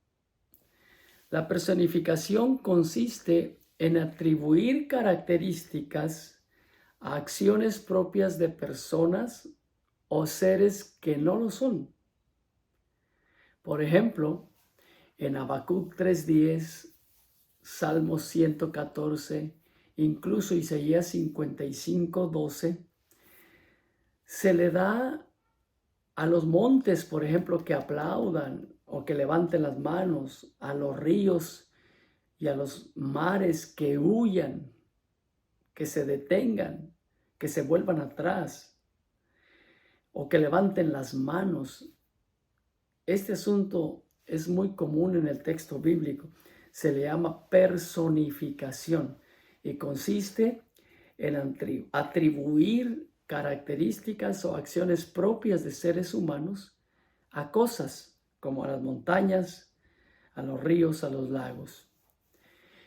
La personificación consiste en atribuir características a acciones propias de personas o seres que no lo son. Por ejemplo, en Habacuc 3:10, Salmos 114, incluso Isaías 55:12, se le da a los montes, por ejemplo, que aplaudan o que levanten las manos, a los ríos y a los mares que huyan, que se detengan, que se vuelvan atrás o que levanten las manos. Este asunto es muy común en el texto bíblico. Se le llama personificación y consiste en atribuir características o acciones propias de seres humanos a cosas como a las montañas, a los ríos, a los lagos.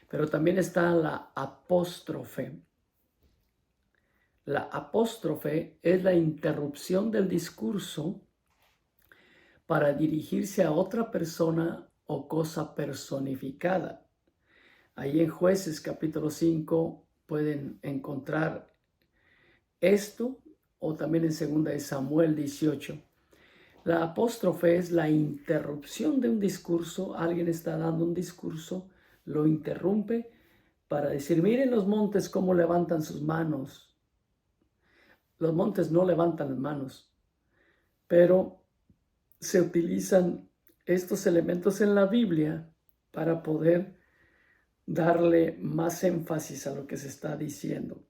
Pero también está la apóstrofe. La apóstrofe es la interrupción del discurso para dirigirse a otra persona o cosa personificada. Ahí en Jueces capítulo 5 pueden encontrar esto, o también en 2 de Samuel 18. La apóstrofe es la interrupción de un discurso. Alguien está dando un discurso, lo interrumpe para decir, miren los montes cómo levantan sus manos. Los montes no levantan las manos, pero se utilizan estos elementos en la Biblia para poder darle más énfasis a lo que se está diciendo.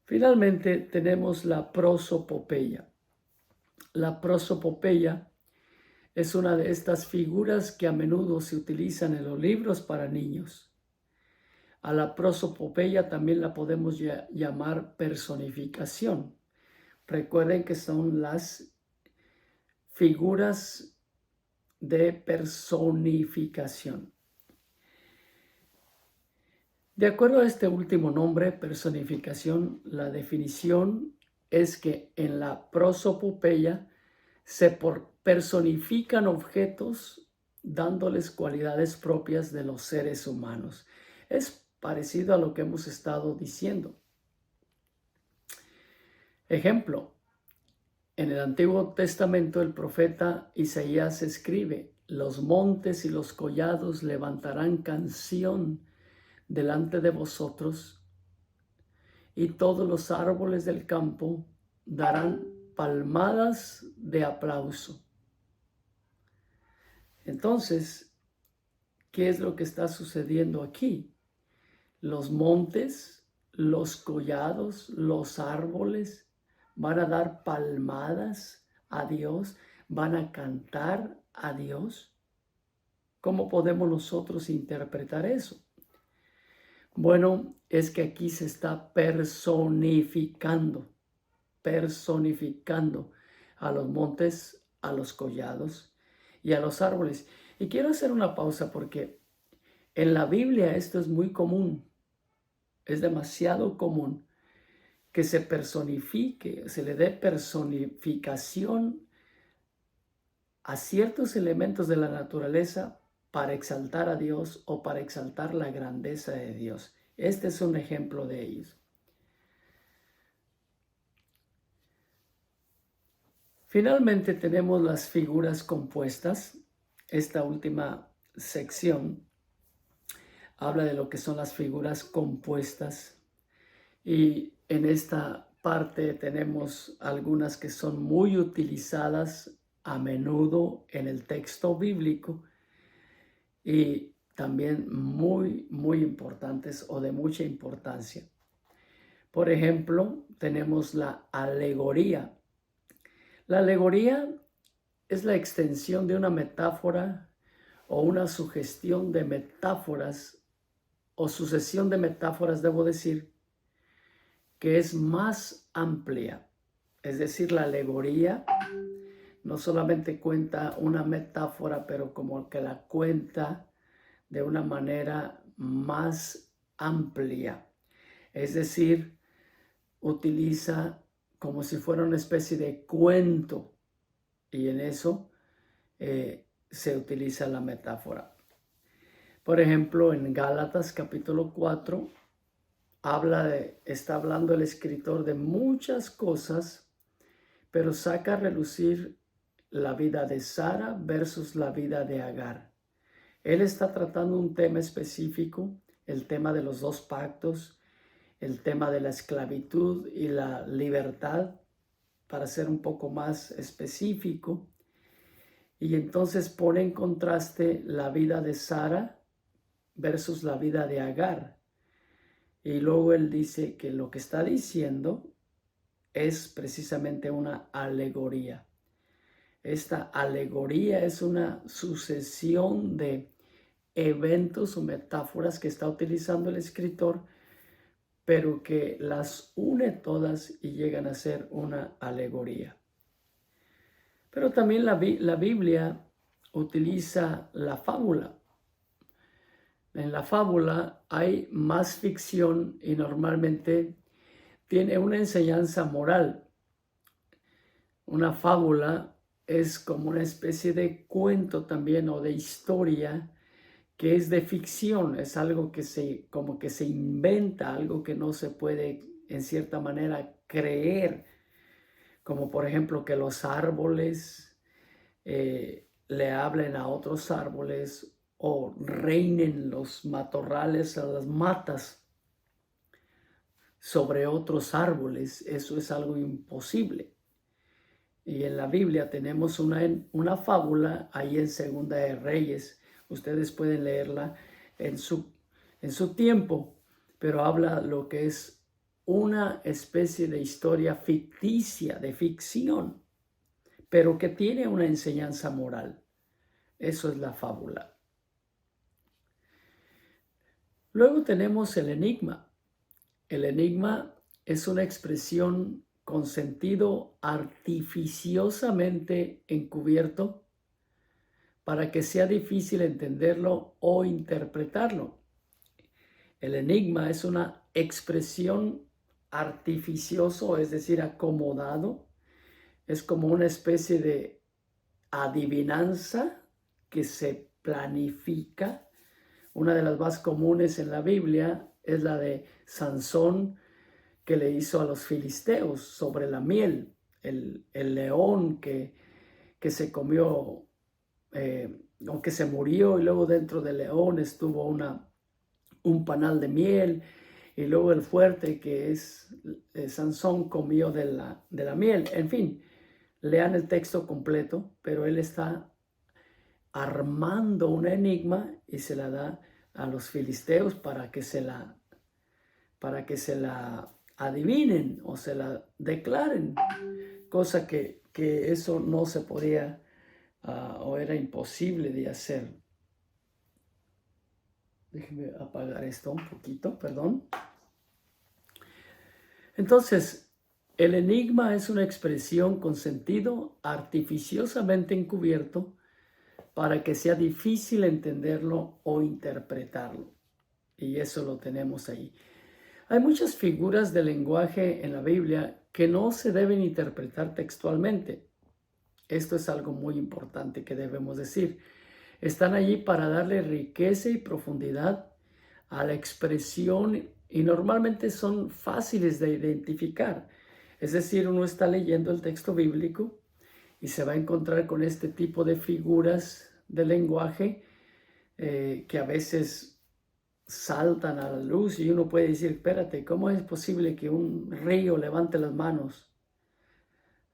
Finalmente tenemos la prosopopeya. La prosopopeya es una de estas figuras que a menudo se utilizan en los libros para niños. A la prosopopeya también la podemos llamar personificación. Recuerden que son las figuras de personificación. De acuerdo a este último nombre, personificación, la definición es que en la prosopopeya se personifican objetos dándoles cualidades propias de los seres humanos. Es parecido a lo que hemos estado diciendo. Ejemplo, en el Antiguo Testamento el profeta Isaías escribe, los montes y los collados levantarán canción delante de vosotros, y todos los árboles del campo darán palmadas de aplauso. Entonces, ¿qué es lo que está sucediendo aquí? Los montes, los collados, los árboles van a dar palmadas a Dios, van a cantar a Dios. ¿Cómo podemos nosotros interpretar eso? Bueno, es que aquí se está personificando a los montes, a los collados y a los árboles. Y quiero hacer una pausa porque en la Biblia esto es muy común, es demasiado común que se personifique, se le dé personificación a ciertos elementos de la naturaleza para exaltar a Dios o para exaltar la grandeza de Dios. Este es un ejemplo de ellos. Finalmente tenemos las figuras compuestas. Esta última sección habla de lo que son las figuras compuestas. Y en esta parte tenemos algunas que son muy utilizadas a menudo en el texto bíblico y también muy importantes o de mucha importancia. Por ejemplo, tenemos la alegoría. La alegoría es la extensión de una metáfora o una sugestión de metáforas o sucesión de metáforas, debo decir, que es más amplia. Es decir, la alegoría no solamente cuenta una metáfora, pero como que la cuenta de una manera más amplia. Es decir, utiliza como si fuera una especie de cuento y en eso se utiliza la metáfora. Por ejemplo, en Gálatas capítulo 4 está hablando el escritor de muchas cosas, pero saca a relucir la vida de Sara versus la vida de Agar. Él está tratando un tema específico, el tema de los dos pactos, el tema de la esclavitud y la libertad, para ser un poco más específico. Y entonces pone en contraste la vida de Sara versus la vida de Agar. Y luego él dice que lo que está diciendo es precisamente una alegoría. Esta alegoría es una sucesión de eventos o metáforas que está utilizando el escritor, pero que las une todas y llegan a ser una alegoría. Pero también la Biblia utiliza la fábula. En la fábula hay más ficción y normalmente tiene una enseñanza moral. Una fábula es como una especie de cuento también o de historia que es de ficción, es algo que como que se inventa, algo que no se puede en cierta manera creer, como por ejemplo que los árboles le hablen a otros árboles o reinen los matorrales o las matas sobre otros árboles. Eso es algo imposible. Y en la Biblia tenemos una fábula ahí en Segunda de Reyes. Ustedes pueden leerla en su tiempo, pero habla lo que es una especie de historia ficticia, de ficción, pero que tiene una enseñanza moral. Eso es la fábula. Luego tenemos el enigma. El enigma es una expresión con sentido artificiosamente encubierto para que sea difícil entenderlo o interpretarlo. El enigma es una expresión artificioso, es decir, acomodado. Es como una especie de adivinanza que se planifica. Una de las más comunes en la Biblia es la de Sansón, que le hizo a los filisteos sobre la miel, el león que se comió o que se murió, y luego dentro del león estuvo un panal de miel, y luego el fuerte que es Sansón comió de la miel. En fin, lean el texto completo, pero él está armando un enigma y se la da a los filisteos para que se la adivinen o se la declaren, cosa que eso no se podía o era imposible de hacer. Déjenme apagar esto un poquito, perdón. Entonces, el enigma es una expresión con sentido artificiosamente encubierto para que sea difícil entenderlo o interpretarlo. Y eso lo tenemos ahí. Hay muchas figuras de lenguaje en la Biblia que no se deben interpretar textualmente. Esto es algo muy importante que debemos decir. Están allí para darle riqueza y profundidad a la expresión y normalmente son fáciles de identificar. Es decir, uno está leyendo el texto bíblico y se va a encontrar con este tipo de figuras de lenguaje que a veces saltan a la luz y uno puede decir, espérate, ¿cómo es posible que un río levante las manos?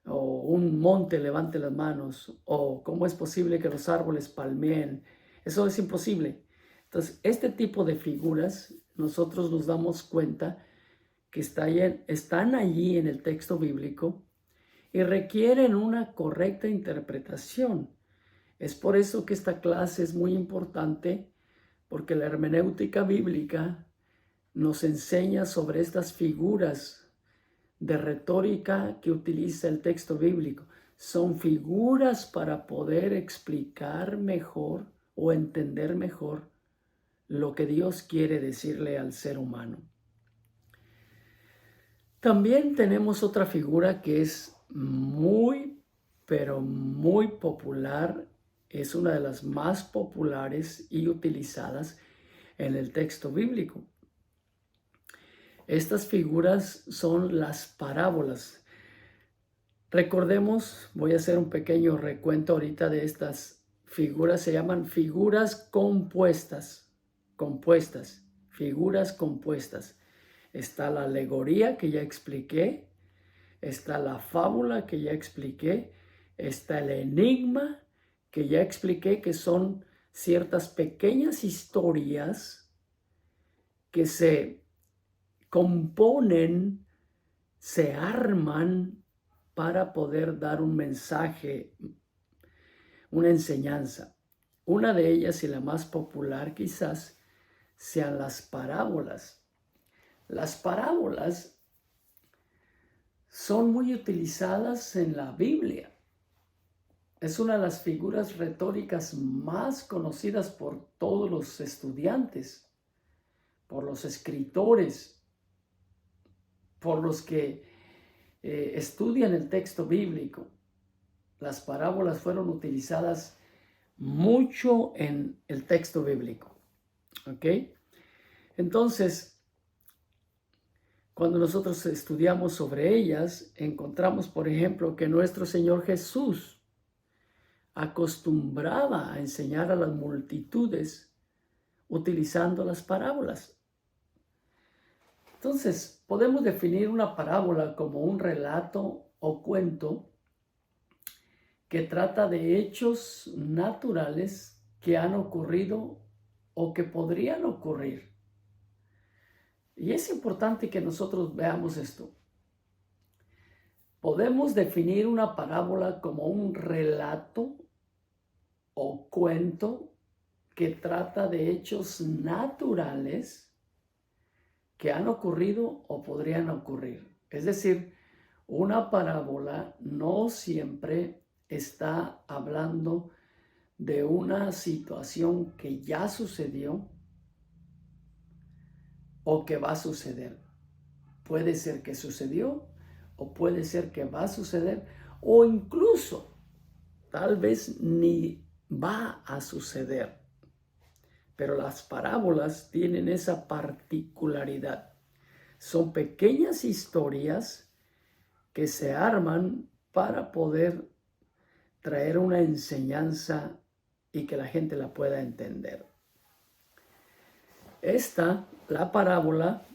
O un monte levante las manos, o cómo es posible que los árboles palmeen. Eso es imposible. Entonces, este tipo de figuras, nosotros nos damos cuenta que están allí en el texto bíblico y requieren una correcta interpretación. Es por eso que esta clase es muy importante, porque la hermenéutica bíblica nos enseña sobre estas figuras de retórica que utiliza el texto bíblico. Son figuras para poder explicar mejor o entender mejor lo que Dios quiere decirle al ser humano. También tenemos otra figura que es muy, pero muy popular. Es una de las más populares y utilizadas en el texto bíblico. Estas figuras son las parábolas. Recordemos, voy a hacer un pequeño recuento ahorita de estas figuras. Se llaman figuras compuestas. Figuras compuestas. Está la alegoría que ya expliqué. Está la fábula que ya expliqué. Está el enigma que ya expliqué, que son ciertas pequeñas historias que se componen, se arman para poder dar un mensaje, una enseñanza. Una de ellas, y la más popular quizás, sean las parábolas. Las parábolas son muy utilizadas en la Biblia. Es una de las figuras retóricas más conocidas por todos los estudiantes, por los escritores, por los que estudian el texto bíblico. Las parábolas fueron utilizadas mucho en el texto bíblico. ¿Ok? Entonces, cuando nosotros estudiamos sobre ellas, encontramos, por ejemplo, que nuestro Señor Jesús acostumbraba a enseñar a las multitudes utilizando las parábolas. Entonces, podemos definir una parábola como un relato o cuento que trata de hechos naturales que han ocurrido o que podrían ocurrir. Y es importante que nosotros veamos esto. Podemos definir una parábola como un relato o cuento que trata de hechos naturales que han ocurrido o podrían ocurrir. Es decir, una parábola no siempre está hablando de una situación que ya sucedió o que va a suceder. Puede ser que sucedió o puede ser que va a suceder o incluso tal vez ni va a suceder. Pero las parábolas tienen esa particularidad. Son pequeñas historias que se arman para poder traer una enseñanza y que la gente la pueda entender. La parábola,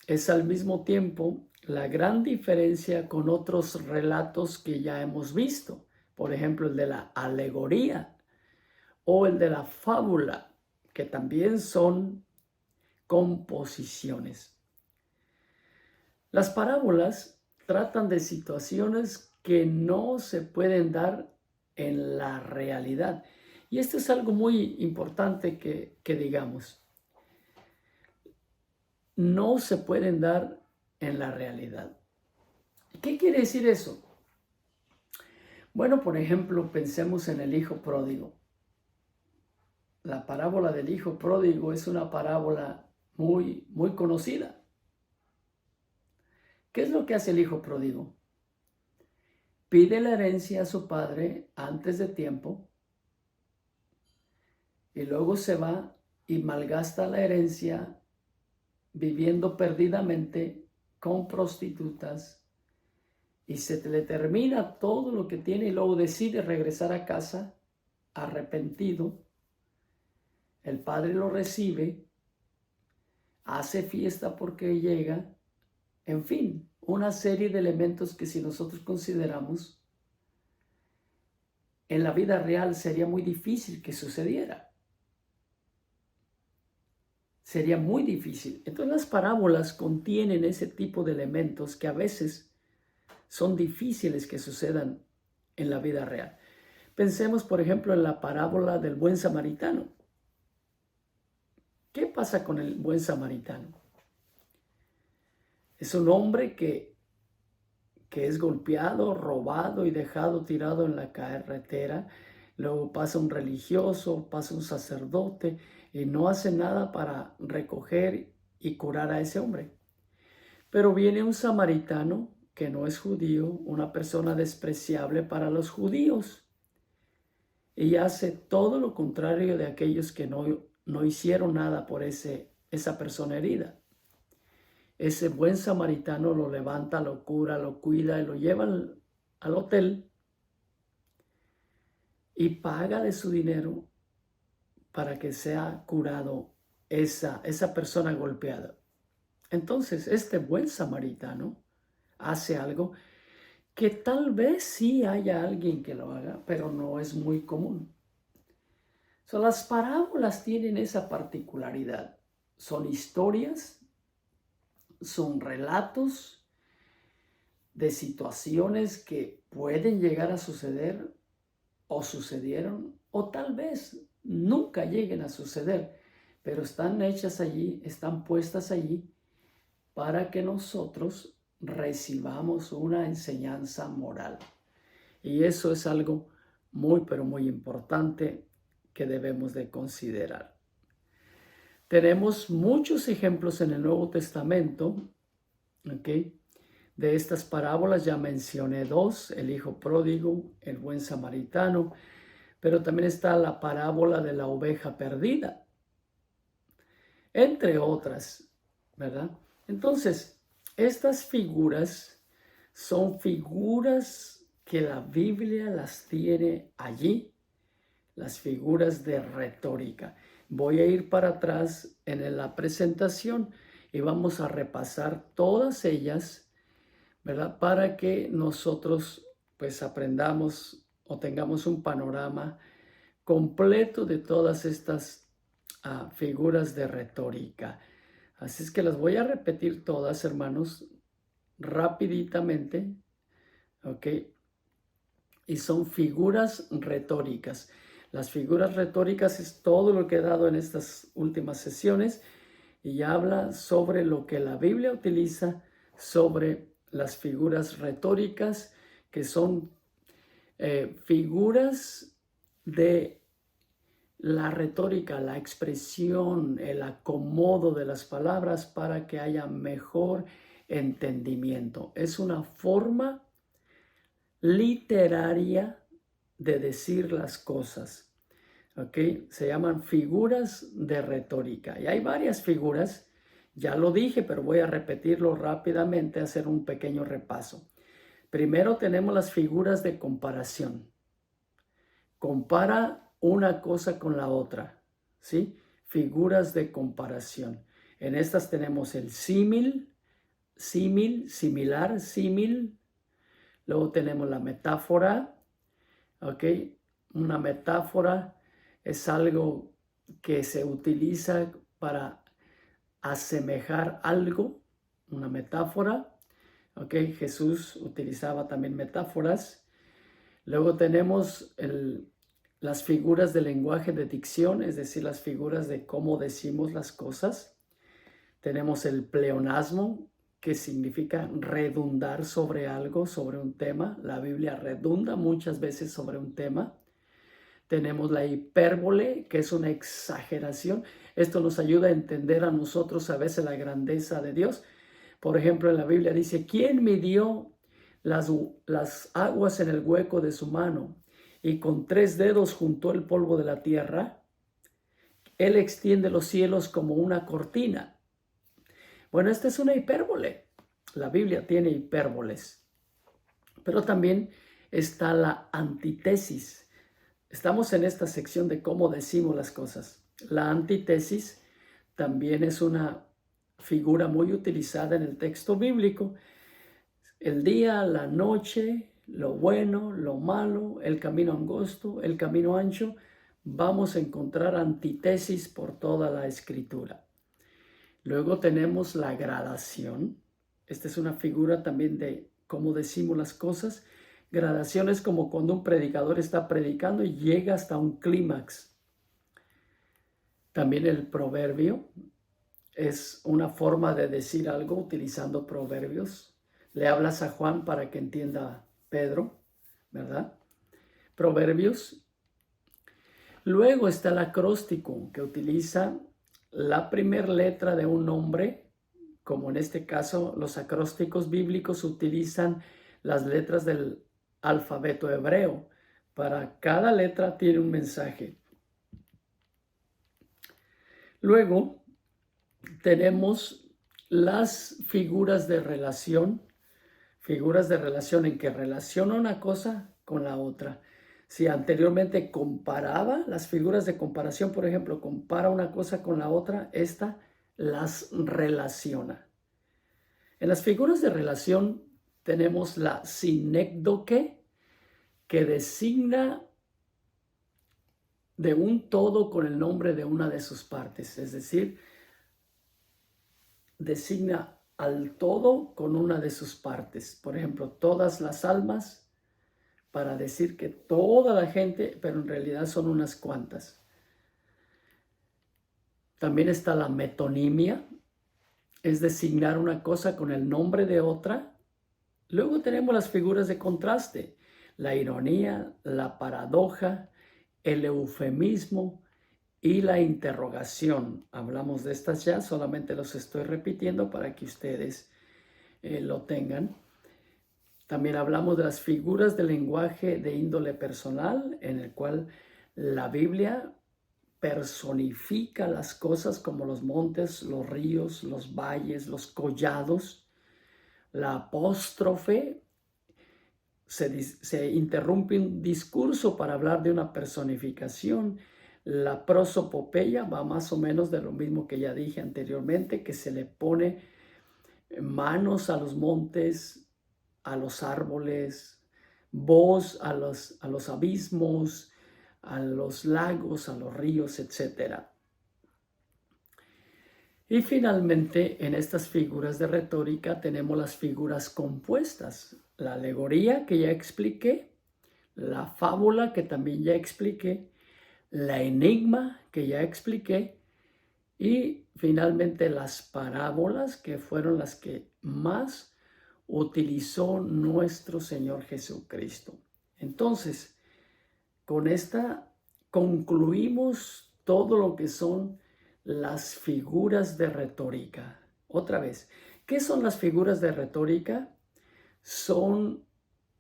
es al mismo tiempo la gran diferencia con otros relatos que ya hemos visto. Por ejemplo, el de la alegoría o el de la fábula, que también son composiciones. Las parábolas tratan de situaciones que no se pueden dar en la realidad. Y esto es algo muy importante que digamos. No se pueden dar en la realidad. ¿Qué quiere decir eso? Bueno, por ejemplo, pensemos en el hijo pródigo. La parábola del hijo pródigo es una parábola muy conocida. ¿Qué es lo que hace el hijo pródigo? Pide la herencia a su padre antes de tiempo y luego se va y malgasta la herencia viviendo perdidamente con prostitutas y se le termina todo lo que tiene y luego decide regresar a casa arrepentido. El padre lo recibe, hace fiesta porque llega, en fin, una serie de elementos que si nosotros consideramos en la vida real sería muy difícil que sucediera. Sería muy difícil. Entonces las parábolas contienen ese tipo de elementos que a veces son difíciles que sucedan en la vida real. Pensemos, por ejemplo, en la parábola del buen samaritano. ¿Qué pasa con el buen samaritano? Es un hombre que es golpeado, robado y dejado tirado en la carretera. Luego pasa un religioso, pasa un sacerdote y no hace nada para recoger y curar a ese hombre. Pero viene un samaritano que no es judío, una persona despreciable para los judíos, y hace todo lo contrario de aquellos que no hicieron nada por esa persona herida. ese buen samaritano lo levanta, lo cura, lo cuida y lo lleva al hotel y paga de su dinero para que sea curado esa persona golpeada. Entonces, este buen samaritano hace algo que tal vez sí haya alguien que lo haga, pero no es muy común. Las parábolas tienen esa particularidad. Son historias, son relatos de situaciones que pueden llegar a suceder o sucedieron o tal vez nunca lleguen a suceder, pero están hechas allí, están puestas allí para que nosotros recibamos una enseñanza moral. Y eso es algo muy, pero muy importante que debemos de considerar. Tenemos muchos ejemplos en el Nuevo Testamento, ¿ok?, de estas parábolas. Ya mencioné dos: el hijo pródigo, el buen samaritano, pero también está la parábola de la oveja perdida, entre otras, ¿verdad? Entonces, estas figuras son figuras que la Biblia las tiene allí, las figuras de retórica. Voy a ir para atrás en la presentación y vamos a repasar todas ellas, ¿verdad? Para que nosotros pues aprendamos o tengamos un panorama completo de todas estas figuras de retórica. Así es que las voy a repetir todas, hermanos, rapiditamente, ¿ok? Y son figuras retóricas. Las figuras retóricas es todo lo que he dado en estas últimas sesiones y habla sobre lo que la Biblia utiliza sobre las figuras retóricas, que son figuras de la retórica, la expresión, el acomodo de las palabras para que haya mejor entendimiento. Es una forma literaria de decir las cosas, ¿ok? Se llaman figuras de retórica. Y hay varias figuras, ya lo dije, pero voy a repetirlo rápidamente, hacer un pequeño repaso. Primero tenemos las figuras de comparación. Compara una cosa con la otra, ¿sí? Figuras de comparación. En estas tenemos el símil, similar, símil. Luego tenemos la metáfora, ¿ok? Una metáfora es algo que se utiliza para asemejar algo, una metáfora, ¿ok? Jesús utilizaba también metáforas. Luego tenemos las figuras de lenguaje de dicción, es decir, las figuras de cómo decimos las cosas. Tenemos el pleonasmo, que significa redundar sobre algo, sobre un tema. La Biblia redunda muchas veces sobre un tema. Tenemos la hipérbole, que es una exageración. Esto nos ayuda a entender a nosotros a veces la grandeza de Dios. Por ejemplo, en la Biblia dice: ¿quién midió las aguas en el hueco de su mano y con 3 dedos juntó el polvo de la tierra? Él extiende los cielos como una cortina. Bueno, esta es una hipérbole. La Biblia tiene hipérboles. Pero también está la antítesis. Estamos en esta sección de cómo decimos las cosas. La antítesis también es una figura muy utilizada en el texto bíblico. El día, la noche, lo bueno, lo malo, el camino angosto, el camino ancho. Vamos a encontrar antítesis por toda la escritura. Luego tenemos la gradación. Esta es una figura también de cómo decimos las cosas. Gradación es como cuando un predicador está predicando y llega hasta un clímax. También el proverbio es una forma de decir algo utilizando proverbios. Le hablas a Juan para que entienda Pedro, ¿verdad? Proverbios. Luego está el acróstico, que utiliza la primera letra de un nombre, como en este caso los acrósticos bíblicos utilizan las letras del alfabeto hebreo. Para cada letra tiene un mensaje. Luego tenemos las figuras de relación en que relaciona una cosa con la otra. Si anteriormente comparaba las figuras de comparación, por ejemplo, compara una cosa con la otra, esta las relaciona. En las figuras de relación tenemos la sinécdoque, que designa de un todo con el nombre de una de sus partes, es decir, designa al todo con una de sus partes. Por ejemplo, todas las almas, para decir que toda la gente, pero en realidad son unas cuantas. También está la metonimia, es designar una cosa con el nombre de otra. Luego tenemos las figuras de contraste, la ironía, la paradoja, el eufemismo y la interrogación. Hablamos de estas ya, solamente los estoy repitiendo para que ustedes lo tengan. También hablamos de las figuras de lenguaje de índole personal, en el cual la Biblia personifica las cosas como los montes, los ríos, los valles, los collados. La apóstrofe se interrumpe un discurso para hablar de una personificación. La prosopopeya va más o menos de lo mismo que ya dije anteriormente, que se le pone manos a los montes, a los árboles, voz a los abismos, a los lagos, a los ríos, etc. Y finalmente, en estas figuras de retórica tenemos las figuras compuestas. La alegoría, que ya expliqué, la fábula, que también ya expliqué, la enigma, que ya expliqué, y finalmente las parábolas, que fueron las que más utilizó nuestro Señor Jesucristo. Entonces, con esta concluimos todo lo que son las figuras de retórica. Otra vez, ¿qué son las figuras de retórica? Son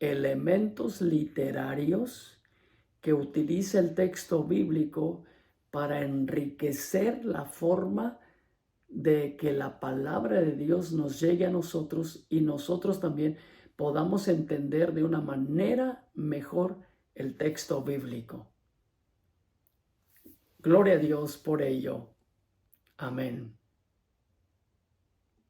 elementos literarios que utiliza el texto bíblico para enriquecer la forma de que la palabra de Dios nos llegue a nosotros y nosotros también podamos entender de una manera mejor el texto bíblico. Gloria a Dios por ello. Amén.